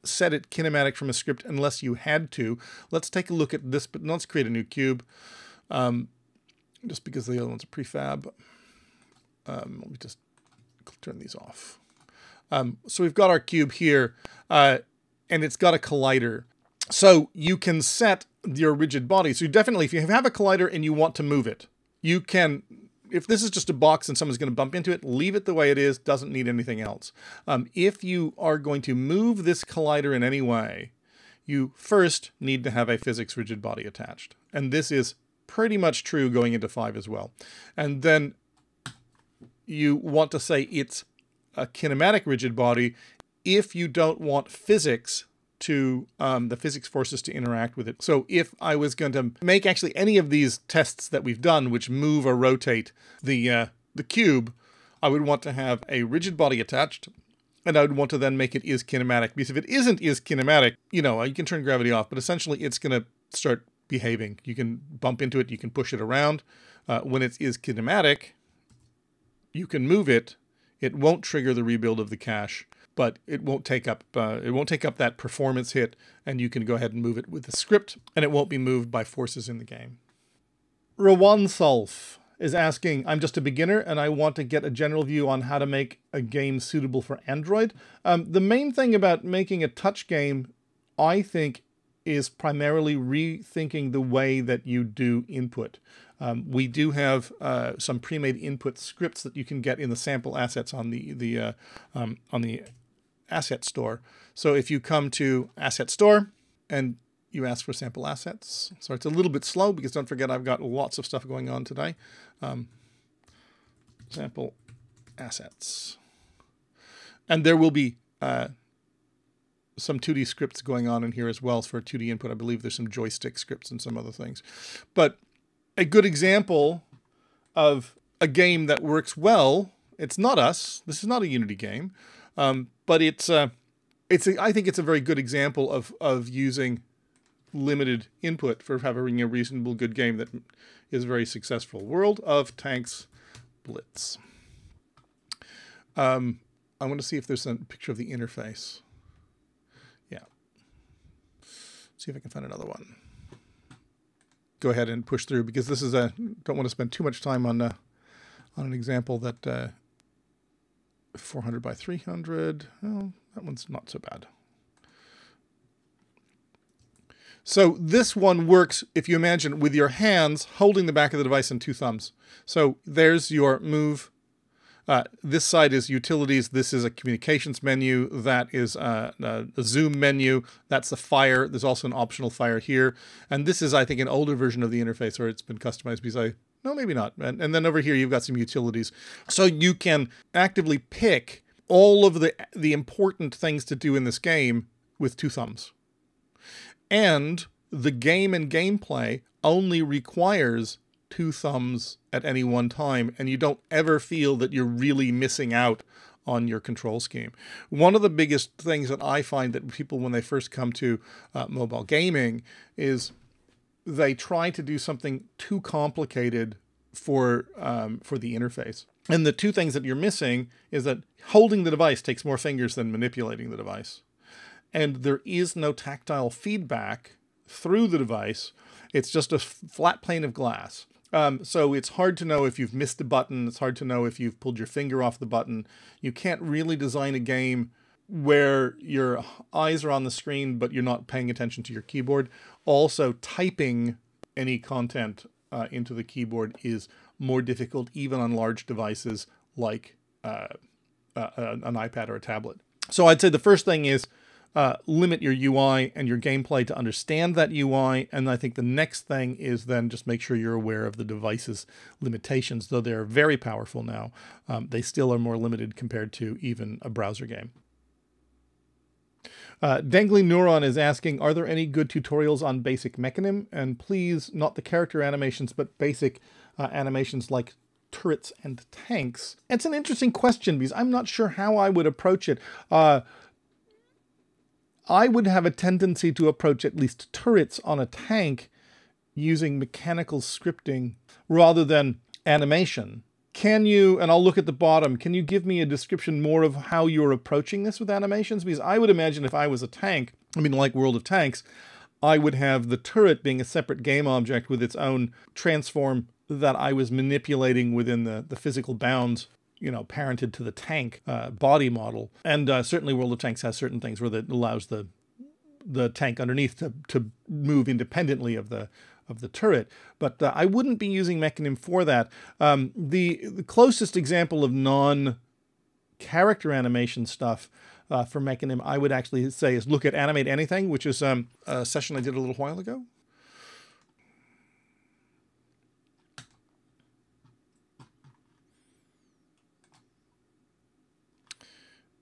set it kinematic from a script unless you had to. Let's take a look at this, but let's create a new cube, just because the other one's a prefab. Let me just turn these off. So we've got our cube here, and it's got a collider. So you can set your rigid body. So definitely, if you have a collider and you want to move it, you can, if this is just a box and someone's going to bump into it, leave it the way it is, doesn't need anything else. If you are going to move this collider in any way, you first need to have a physics rigid body attached. And this is pretty much true going into 5 as well. And then you want to say it's a kinematic rigid body if you don't want physics to, the physics forces to interact with it. So if I was going to make actually any of these tests that we've done, which move or rotate the cube, I would want to have a rigid body attached, and I would want to then make it is kinematic, because if it isn't is kinematic, you know, you can turn gravity off, but essentially it's going to start behaving. You can bump into it, you can push it around. When it is kinematic, you can move it. It won't trigger the rebuild of the cache, but it won't take up that performance hit, and you can go ahead and move it with the script, and it won't be moved by forces in the game. Rawan Sulf is asking, I'm just a beginner and I want to get a general view on how to make a game suitable for Android. The main thing about making a touch game, I think, is primarily rethinking the way that you do input. We do have some pre-made input scripts that you can get in the sample assets on the asset store. So if you come to asset store and you ask for sample assets, so it's a little bit slow because don't forget I've got lots of stuff going on today. Sample assets, and there will be some 2D scripts going on in here as well for 2D input. I believe there's some joystick scripts and some other things, but a good example of a game that works well. It's not us. This is not a Unity game, but I think it's a very good example of using limited input for having a reasonable good game that is very successful. World of Tanks Blitz. I want to see if there's a picture of the interface. Yeah. see if I can find another one. Go ahead and push through, because this is don't want to spend too much time on an example that 400 by 300. Oh, that one's not so bad. So this one works, if you imagine, with your hands holding the back of the device and 2 thumbs. So there's your move. This side is utilities. This is a communications menu. That is a zoom menu. That's the fire. There's also an optional fire here. And this is, I think, an older version of the interface, or it's been customized because no, maybe not. And then over here, you've got some utilities. So you can actively pick all of the important things to do in this game with 2 thumbs. And the game and gameplay only requires 2 thumbs at any one time, and you don't ever feel that you're really missing out on your control scheme. One of the biggest things that I find that people, when they first come to mobile gaming, is they try to do something too complicated for the interface. And the 2 things that you're missing is that holding the device takes more fingers than manipulating the device. And there is no tactile feedback through the device. It's just a flat plane of glass. So it's hard to know if you've missed a button. It's hard to know if you've pulled your finger off the button. You can't really design a game where your eyes are on the screen, but you're not paying attention to your keyboard. Also, typing any content into the keyboard is more difficult, even on large devices like an iPad or a tablet. So I'd say the first thing is limit your UI and your gameplay to understand that UI. And I think the next thing is then just make sure you're aware of the device's limitations. Though they're very powerful now, they still are more limited compared to even a browser game. Dangling Neuron is asking, are there any good tutorials on basic mechanism? And please, not the character animations, but basic animations like turrets and tanks. It's an interesting question because I'm not sure how I would approach it. I would have a tendency to approach at least turrets on a tank using mechanical scripting rather than animation. Can you, and I'll look at the bottom, can you give me a description more of how you're approaching this with animations? Because I would imagine if I was a tank, I mean, like World of Tanks, I would have the turret being a separate game object with its own transform that I was manipulating within the physical bounds, you know, parented to the tank body model. And certainly World of Tanks has certain things where it allows the tank underneath to move independently of the turret. But I wouldn't be using Mechanim for that. The closest example of non-character animation stuff for Mechanim, I would actually say, is look at Animate Anything, which is a session I did a little while ago.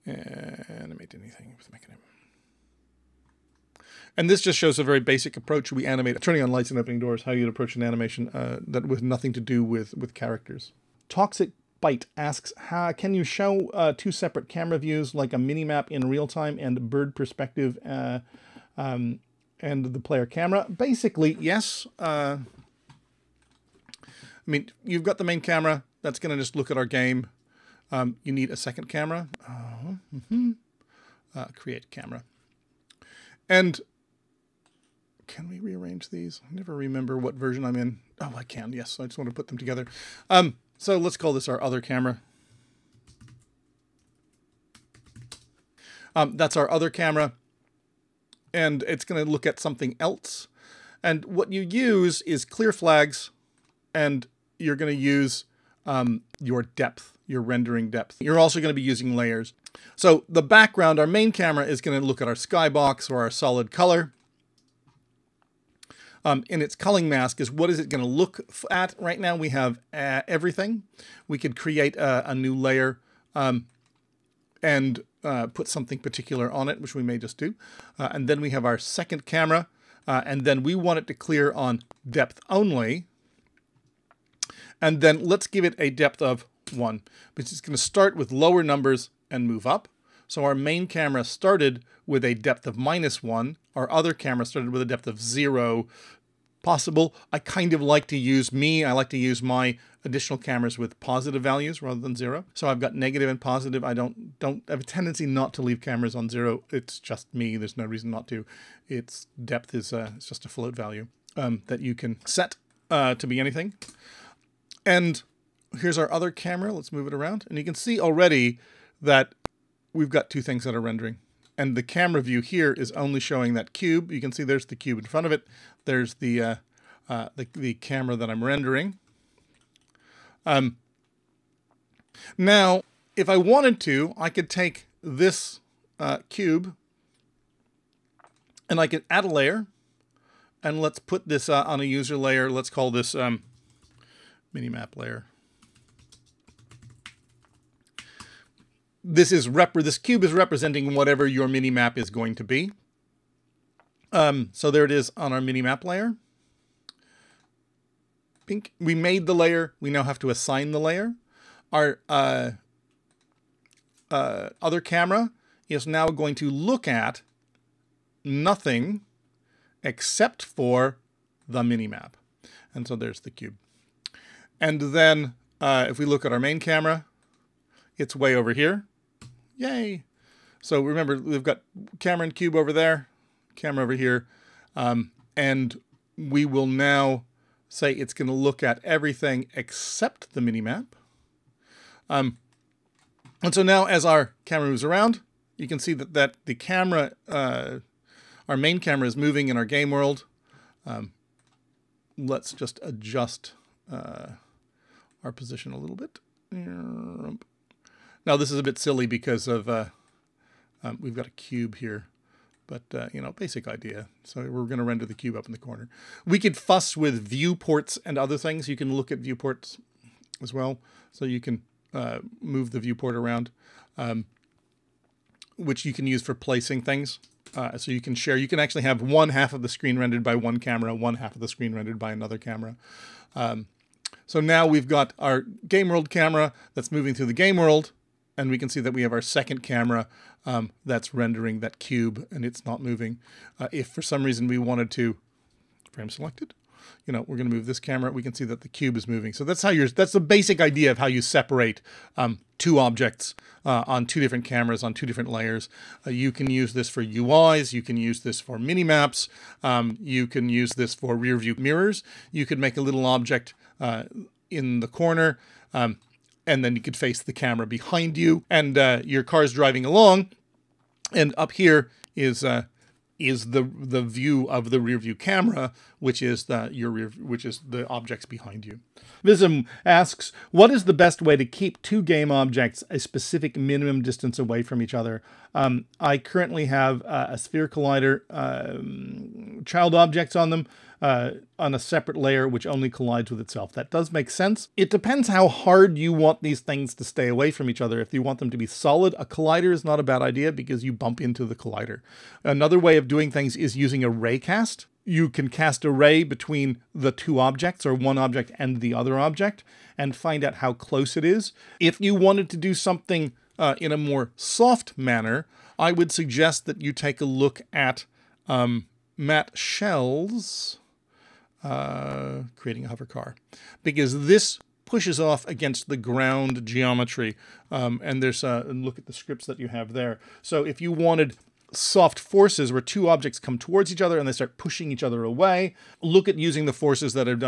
Animate Anything with Mechanim. And this just shows a very basic approach. We animate turning on lights and opening doors, how you'd approach an animation that with nothing to do with characters. Toxic Bite asks, can you show 2 separate camera views, like a mini-map in real time and bird perspective and the player camera? Basically, yes. I mean, you've got the main camera. That's going to just look at our game. You need a second camera. Create camera. And can we rearrange these? I never remember what version I'm in. Oh, I can. Yes, I just want to put them together. So let's call this our other camera. That's our other camera. And it's going to look at something else. And what you use is clear flags. And you're going to use your depth, your rendering depth. You're also going to be using layers. So the background, our main camera is going to look at our skybox or our solid color. In its culling mask is what is it going to look at. Right now we have everything. We could create a new layer and put something particular on it, which we may just do. And then we have our second camera. And then we want it to clear on depth only. And then let's give it a depth of 1, because it's going to start with lower numbers and move up. So our main camera started with a depth of -1. Our other camera started with a depth of 0, possible. I kind of like to use I like to use my additional cameras with positive values rather than 0. So I've got negative and positive. I don't have a tendency not to leave cameras on 0. It's just me. There's no reason not to. Its depth is it's just a float value that you can set to be anything. And here's our other camera. Let's move it around. And you can see already that we've got two things that are rendering. And the camera view here is only showing that cube. You can see there's the cube in front of it. There's the camera that I'm rendering. Now, if I wanted to, I could take this cube and I could add a layer. And let's put this on a user layer. Let's call this minimap layer. This cube is representing whatever your minimap is going to be. So there it is on our minimap layer. Pink. We made the layer. We now have to assign the layer. Our other camera is now going to look at nothing except for the minimap. And so there's the cube. And then if we look at our main camera, it's way over here. Yay. So remember, we've got camera and cube over there, camera over here. And we will now say it's going to look at everything except the minimap. And so now as our camera moves around, you can see that the camera, our main camera is moving in our game world. Let's just adjust our position a little bit. Now this is a bit silly because of we've got a cube here, but you know, basic idea. So we're going to render the cube up in the corner. We could fuss with viewports and other things. You can look at viewports as well, so you can move the viewport around, which you can use for placing things. So you can share. You can actually have one half of the screen rendered by one camera, one half of the screen rendered by another camera. So now we've got our game world camera that's moving through the game world, and we can see that we have our second camera that's rendering that cube, and it's not moving. If for some reason we wanted to, frame selected, you know, we're going to move this camera, we can see that the cube is moving. So that's how that's the basic idea of how you separate two objects on two different cameras, on two different layers. You can use this for UIs, you can use this for mini-maps, you can use this for rear view mirrors. You could make a little object in the corner, and then you could face the camera behind you, and your car's driving along, and up here is the view of the rear view camera, which is the objects behind you. Vism asks, what is the best way to keep two game objects a specific minimum distance away from each other? I currently have a sphere collider child objects on them on a separate layer which only collides with itself. That does make sense. It depends how hard you want these things to stay away from each other. If you want them to be solid, a collider is not a bad idea because you bump into the collider. Another way of doing things is using a ray cast. You can cast a ray between the two objects, or one object and the other object, and find out how close it is. If you wanted to do something in a more soft manner, I would suggest that you take a look at Matt Shell's creating a hover car, because this pushes off against the ground geometry, and there's look at the scripts that you have there. So if you wanted soft forces where two objects come towards each other and they start pushing each other away, look at using the forces that have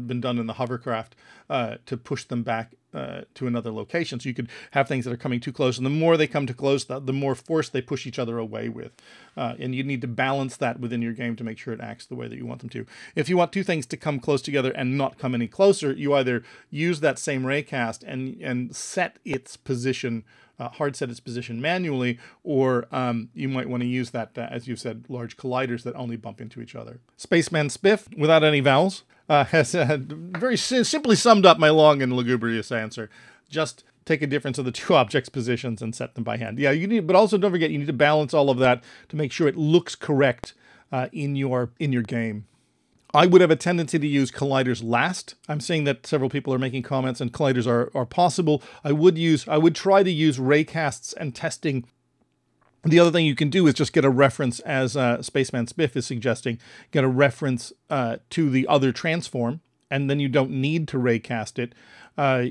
been done in the hovercraft to push them back to another location. So you could have things that are coming too close, and the more they come too close, the more force they push each other away with. And you need to balance that within your game to make sure it acts the way that you want them to. If you want two things to come close together and not come any closer, you either use that same raycast and set its position, hard set its position manually, or you might want to use that, as you said, large colliders that only bump into each other. Spaceman Spiff, without any vowels, has very simply summed up my long and lugubrious answer. Just take a difference of the two objects' positions and set them by hand. Yeah, you need, but also don't forget, you need to balance all of that to make sure it looks correct in your game. I would have a tendency to use colliders last. I'm seeing that several people are making comments, and colliders are possible. I would try to use raycasts and testing The other thing you can do is just get a reference, as Spaceman Spiff is suggesting, get a reference to the other transform, and then you don't need to raycast it.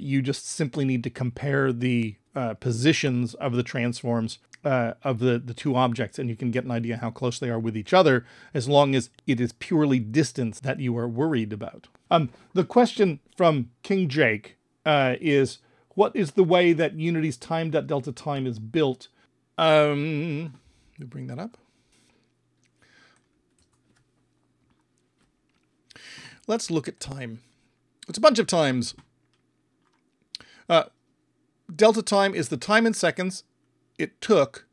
You just simply need to compare the positions of the transforms of the two objects, and you can get an idea how close they are with each other, as long as it is purely distance that you are worried about. The question from King Jake is, what is the way that Unity's time.delta time is built? Let me bring that up. Let's look at time. It's a bunch of times. Delta time is the time in seconds it took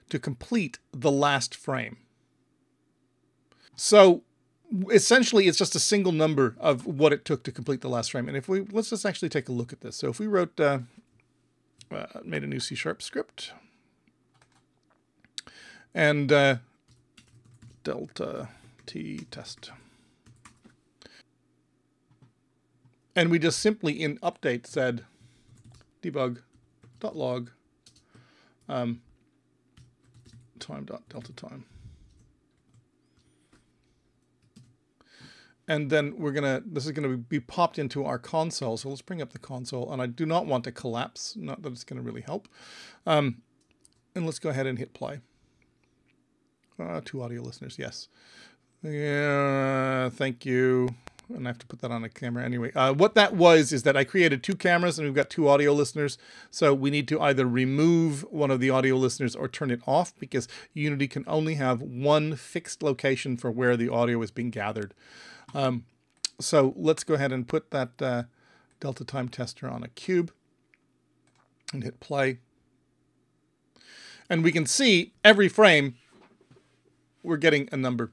to complete the last frame. So essentially it's just a single number of what it took to complete the last frame. And if let's just actually take a look at this. So if we wrote, made a new C# script, and delta t test. And we just simply in update said debug.log time.delta time. And then this is gonna be popped into our console. So let's bring up the console, and I do not want to collapse, not that it's gonna really help. And let's go ahead and hit play. 2 audio listeners, yes. Yeah, thank you. And I have to put that on a camera anyway. What that was is that I created 2 cameras and we've got 2 audio listeners. So we need to either remove one of the audio listeners or turn it off, because Unity can only have one fixed location for where the audio is being gathered. So let's go ahead and put that delta time tester on a cube and hit play. And we can see every frame we're getting a number.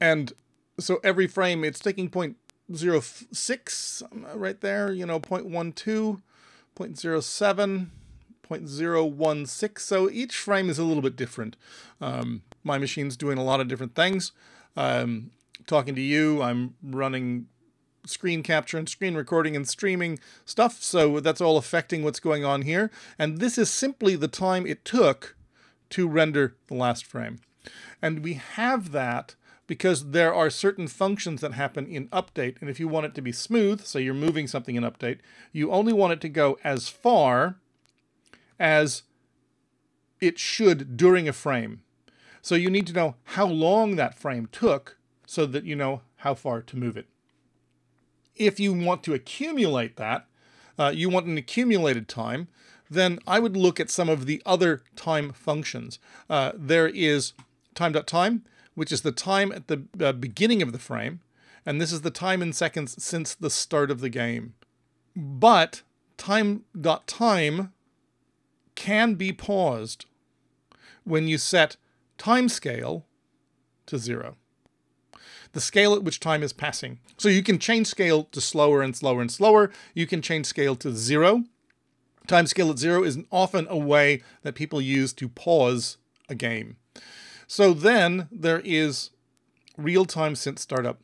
And so every frame it's taking 0.06 right there, you know, 0.12, 0.07, 0.016. So each frame is a little bit different. My machine's doing a lot of different things. Talking to you, I'm running screen capture and screen recording and streaming stuff. So that's all affecting what's going on here. And this is simply the time it took to render the last frame. And we have that because there are certain functions that happen in update. And if you want it to be smooth, so you're moving something in update, you only want it to go as far as it should during a frame. So you need to know how long that frame took so that you know how far to move it. If you want to accumulate that, you want an accumulated time, then I would look at some of the other time functions. There is time.time, which is the time at the beginning of the frame, and this is the time in seconds since the start of the game. But time.time can be paused when you set timescale to 0. The scale at which time is passing. So you can change scale to slower and slower and slower. You can change scale to 0. Time scale at 0 is often a way that people use to pause a game. So then there is real time since startup.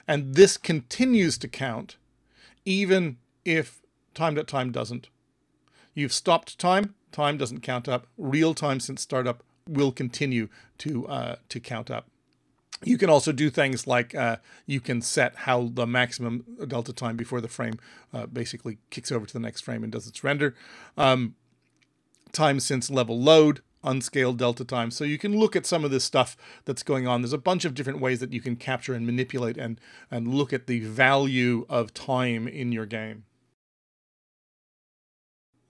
And this continues to count even if time.time doesn't. You've stopped time, time doesn't count up. Real time since startup will continue to count up. You can also do things like you can set how the maximum delta time before the frame basically kicks over to the next frame and does its render. Time since level load, unscaled delta time. So you can look at some of this stuff that's going on. There's a bunch of different ways that you can capture and manipulate and look at the value of time in your game.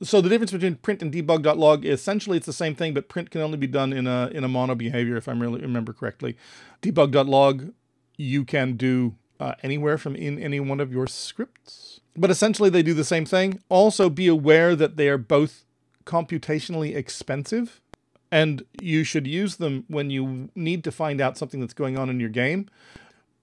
So the difference between print and debug.log, essentially it's the same thing, but print can only be done in a mono behavior, if I really remember correctly. Debug.log you can do anywhere from in any one of your scripts. But essentially they do the same thing. Also be aware that they are both computationally expensive, and you should use them when you need to find out something that's going on in your game.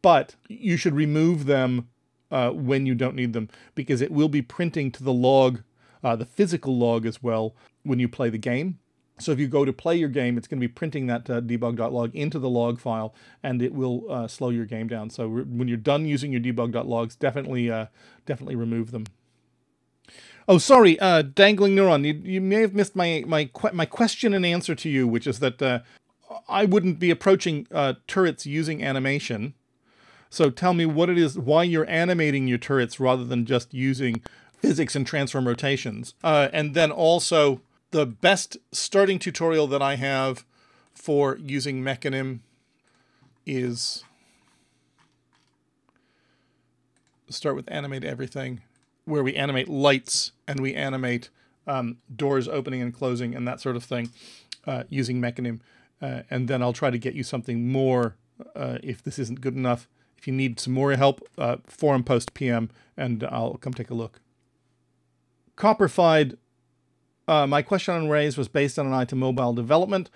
But you should remove them when you don't need them, because it will be printing to the log, the physical log as well, when you play the game. So if you go to play your game, it's going to be printing that debug.log into the log file, and it will slow your game down. So when you're done using your debug.logs, definitely remove them. Oh, sorry, dangling neuron. You may have missed my question and answer to you, which is that I wouldn't be approaching turrets using animation. So tell me what it is, why you're animating your turrets rather than just using physics and transform rotations. And then also, the best starting tutorial that I have for using Mechanim is start with animate everything, where we animate lights and we animate doors opening and closing and that sort of thing using Mechanim. And then I'll try to get you something more if this isn't good enough. If you need some more help, forum post PM and I'll come take a look. Copperfied, my question on Raise was based on an eye to mobile development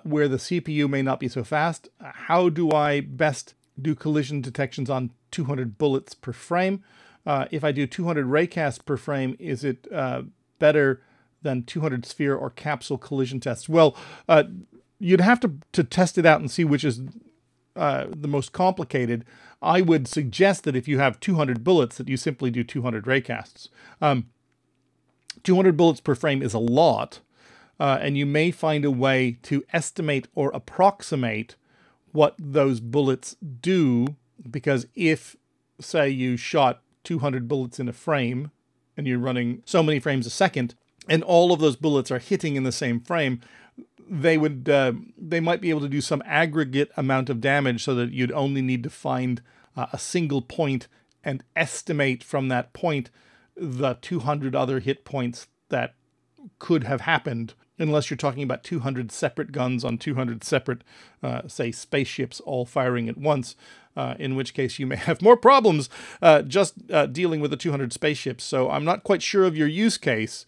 where the CPU may not be so fast. How do I best do collision detections on 200 bullets per frame? If I do 200 raycasts per frame, is it better than 200 sphere or capsule collision tests? Well, you'd have to test it out and see which is the most complicated. I would suggest that if you have 200 bullets, that you simply do 200 raycasts. 200 bullets per frame is a lot, and you may find a way to estimate or approximate what those bullets do, because if, say, you shot 200 bullets in a frame, and you're running so many frames a second, and all of those bullets are hitting in the same frame, they might be able to do some aggregate amount of damage so that you'd only need to find a single point and estimate from that point the 200 other hit points that could have happened, unless you're talking about 200 separate guns on 200 separate, say, spaceships all firing at once, in which case you may have more problems just dealing with the 200 spaceships. So I'm not quite sure of your use case,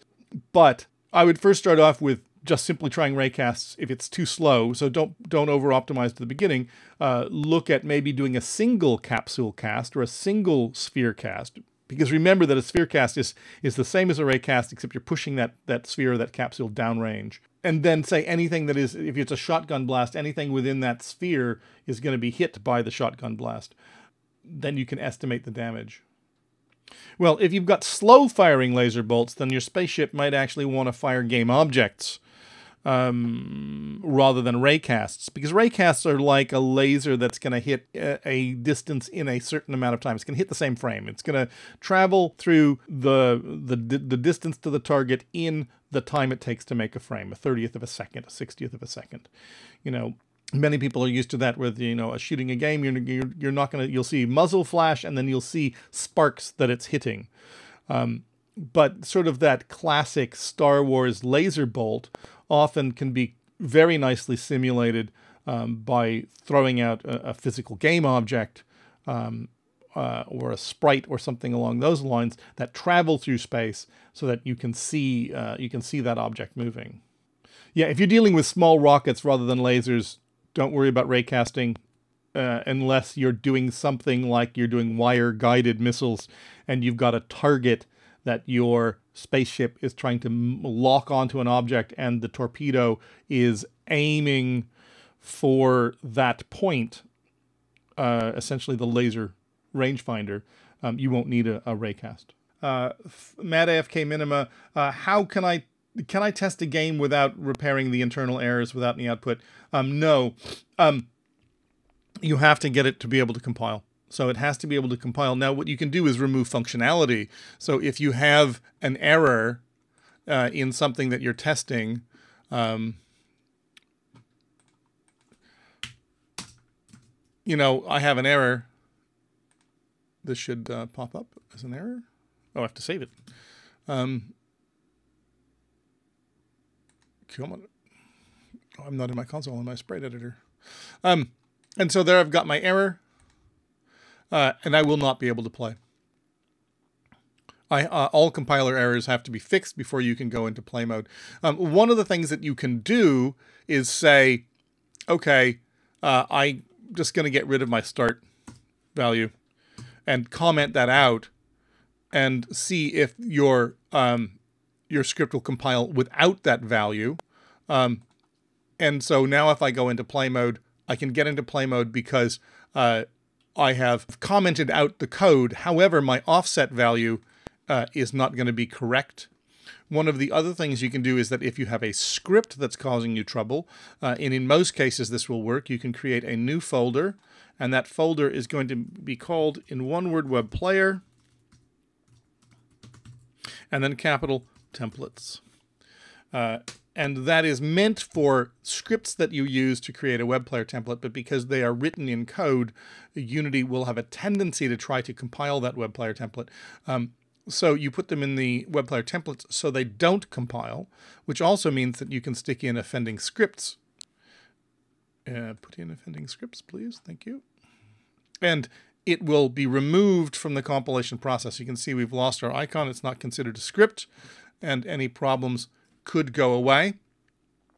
but I would first start off with just simply trying raycasts if it's too slow. So don't over-optimize to the beginning. Look at maybe doing a single capsule cast or a single sphere cast. Because remember that a sphere cast is the same as a raycast, except you're pushing that sphere or that capsule downrange. And then say anything that is, if it's a shotgun blast, anything within that sphere is going to be hit by the shotgun blast. Then you can estimate the damage. Well, if you've got slow firing laser bolts, then your spaceship might actually want to fire game objects rather than raycasts, because raycasts are like a laser that's going to hit a distance in a certain amount of time. It's going to hit the same frame. It's going to travel through the distance to the target in the time it takes to make a frame, a 30th of a second, a 60th of a second. You know, many people are used to that with, you know, shooting a game. You're not going to, you'll see muzzle flash and then you'll see sparks that it's hitting. But sort of that classic Star Wars laser bolt often can be very nicely simulated by throwing out a physical game object or a sprite or something along those lines that travel through space so that you can see that object moving. Yeah, if you're dealing with small rockets rather than lasers, don't worry about raycasting unless you're doing something like you're doing wire-guided missiles and you've got a target that your spaceship is trying to lock onto an object and the torpedo is aiming for that point, essentially the laser rangefinder. You won't need a raycast. Mad AFK Minima, how can I test a game without repairing the internal errors without any output? No. You have to get it to be able to compile. So it has to be able to compile. Now, what you can do is remove functionality. So if you have an error in something that you're testing, you know, I have an error. This should pop up as an error. Oh, I have to save it. Come on. Oh, I'm not in my console, I'm in my sprite editor. And so there I've got my error. And I will not be able to play. All compiler errors have to be fixed before you can go into play mode. One of the things that you can do is say, okay, I'm just going to get rid of my start value and comment that out and see if your script will compile without that value. And so now if I go into play mode, I can get into play mode because I have commented out the code. However, my offset value is not going to be correct. One of the other things you can do is that if you have a script that's causing you trouble, and in most cases this will work, you can create a new folder, and that folder is going to be called, in one word, Web Player, and then capital templates. And that is meant for scripts that you use to create a web player template, but because they are written in code, Unity will have a tendency to try to compile that web player template. So you put them in the web player templates so they don't compile, which also means that you can stick in offending scripts. Put in offending scripts, please. Thank you. And it will be removed from the compilation process. You can see we've lost our icon. It's not considered a script, and any problems could go away.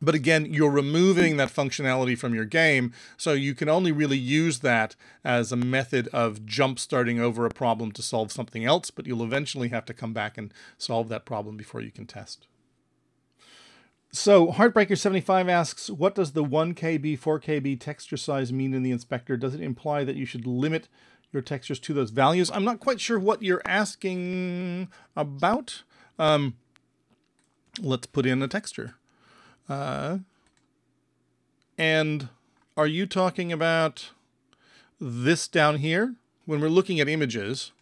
But again, you're removing that functionality from your game, so you can only really use that as a method of jump starting over a problem to solve something else, but you'll eventually have to come back and solve that problem before you can test. So Heartbreaker75 asks, what does the 1 KB, 4 KB texture size mean in the inspector? Does it imply that you should limit your textures to those values? I'm not quite sure what you're asking about. Let's put in a texture. And are you talking about this down here? When we're looking at images,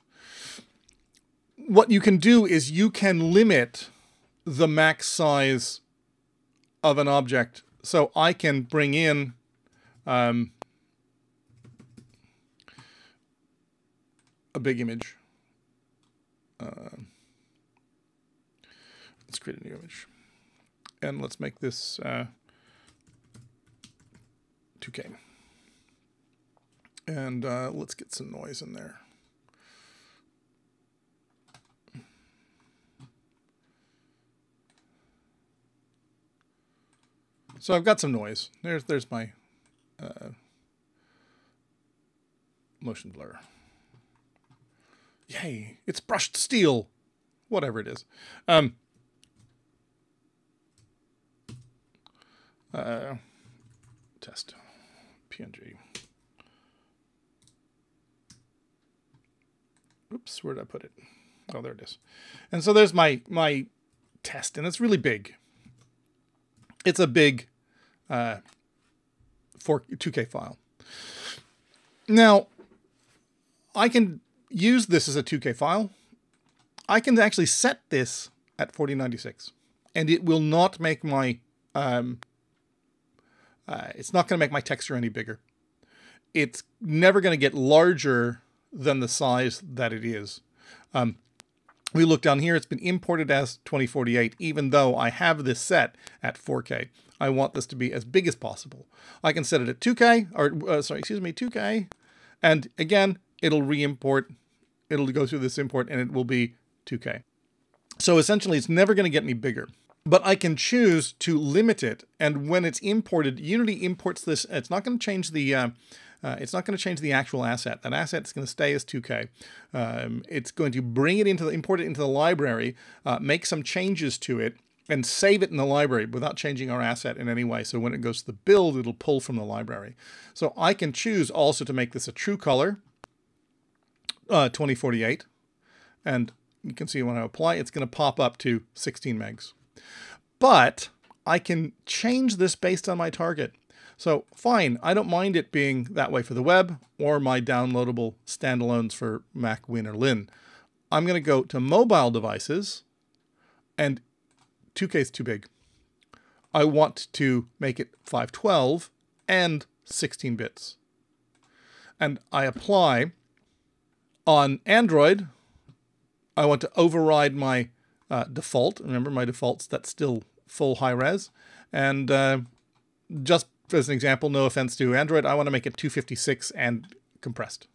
what you can do is you can limit the max size of an object. So I can bring in a big image. Let's create a new image. And let's make this 2K. And let's get some noise in there. So I've got some noise. There's my motion blur. Yay, it's brushed steel. Whatever it is. Test PNG. Oops, where did I put it? Oh, there it is. And so there's my test, and it's really big. It's a big 2K file. Now, I can use this as a 2K file. I can actually set this at 4096, and it will not make my it's not going to make my texture any bigger. It's never going to get larger than the size that it is. We look down here, it's been imported as 2048, even though I have this set at 4K. I want this to be as big as possible. I can set it at 2K, or 2K, and again, it'll re-import, it'll go through this import, and it will be 2K. So essentially, it's never going to get any bigger. But I can choose to limit it, and when it's imported, Unity imports this. It's not going to change the actual asset. That asset is going to stay as 2K. It's going to bring it into import it into the library, make some changes to it, and save it in the library without changing our asset in any way. So when it goes to the build, it'll pull from the library. So I can choose also to make this a true color, 2048, and you can see when I apply, it's going to pop up to 16 megs. But I can change this based on my target. So fine, I don't mind it being that way for the web or my downloadable standalones for Mac, Win, or Lin. I'm going to go to mobile devices, and 2K is too big. I want to make it 512 and 16 bits. And I apply. On Android, I want to override my default. Remember, my default's that's still full high res. And just as an example, no offense to Android, I want to make it 256 and compressed.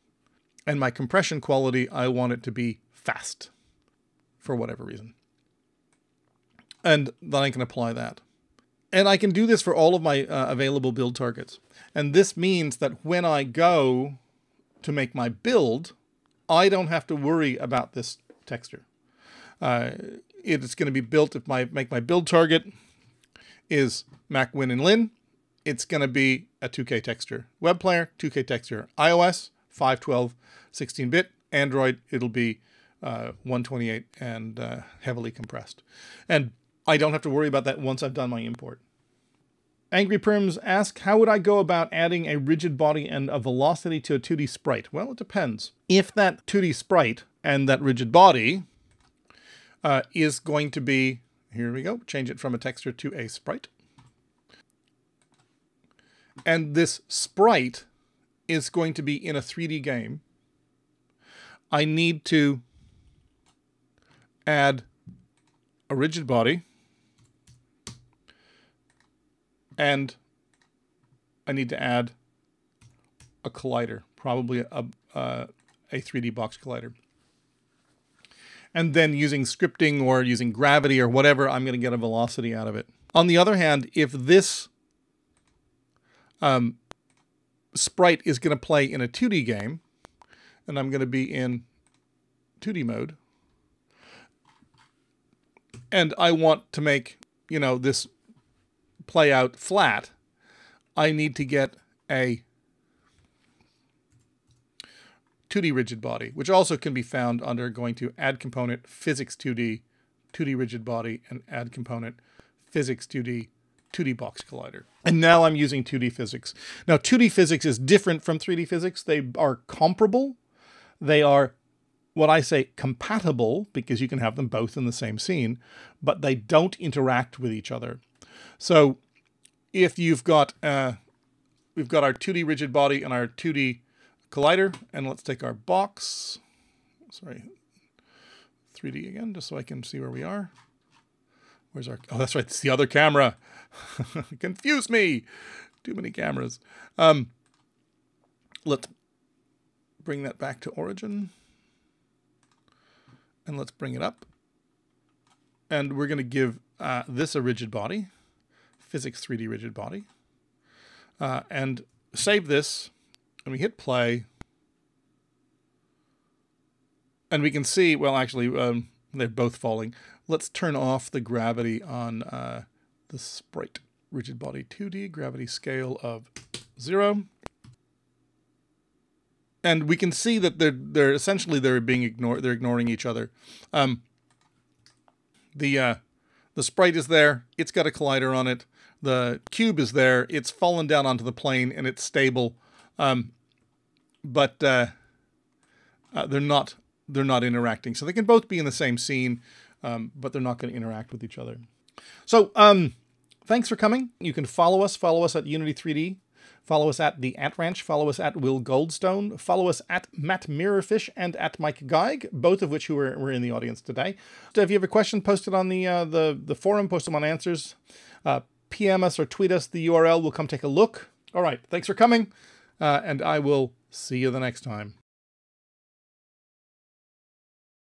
And my compression quality, I want it to be fast for whatever reason. And then I can apply that. And I can do this for all of my available build targets. And this means that when I go to make my build, I don't have to worry about this texture. It's going to be built if make my build target is Mac, Win, and Lin. It's going to be a 2K texture. Web player, 2K texture. iOS, 512, 16-bit. Android, it'll be 128 and heavily compressed. And I don't have to worry about that once I've done my import. Angry Perms ask, how would I go about adding a rigid body and a velocity to a 2D sprite? Well, it depends. If that 2D sprite and that rigid body is going to be, here we go, change it from a texture to a sprite. And this sprite is going to be in a 3D game, I need to add a rigid body, and I need to add a collider, probably a 3D box collider. And then using scripting or using gravity or whatever, I'm going to get a velocity out of it. On the other hand, if this sprite is going to play in a 2D game, and I'm going to be in 2D mode, and I want to make, you know, this play out flat, I need to get a 2D rigid body, which also can be found under going to add component, physics 2D, 2D rigid body, and add component, physics 2D, 2D box collider. And now I'm using 2D physics. Now 2D physics is different from 3D physics. They are comparable. They are, what I say, compatible, because you can have them both in the same scene, but they don't interact with each other. So if you've got, we've got our 2D rigid body and our 2D collider, and let's take our box, sorry, 3D again, just so I can see where we are. Where's our, oh, that's right, it's the other camera. Confuse me. Too many cameras. Let's bring that back to origin. And let's bring it up. And we're going to give this a rigid body, physics 3D rigid body. And save this, and we hit play. And we can see, well, actually, they're both falling. Let's turn off the gravity on the sprite. Rigid body 2D, gravity scale of 0. And we can see that they're essentially being ignored. They're ignoring each other. The sprite is there. It's got a collider on it. The cube is there. It's fallen down onto the plane and it's stable. But they're not interacting. So they can both be in the same scene, but they're not going to interact with each other. So thanks for coming. You can follow us at Unity3D. Follow us at the @Ranch. Follow us at Will Goldstone. Follow us at Matt Mirrorfish and at Mike Geig, both of which who were in the audience today. So if you have a question, post it on the forum, post them on answers. PM us or tweet us the URL. We'll come take a look. All right. Thanks for coming. And I will see you the next time.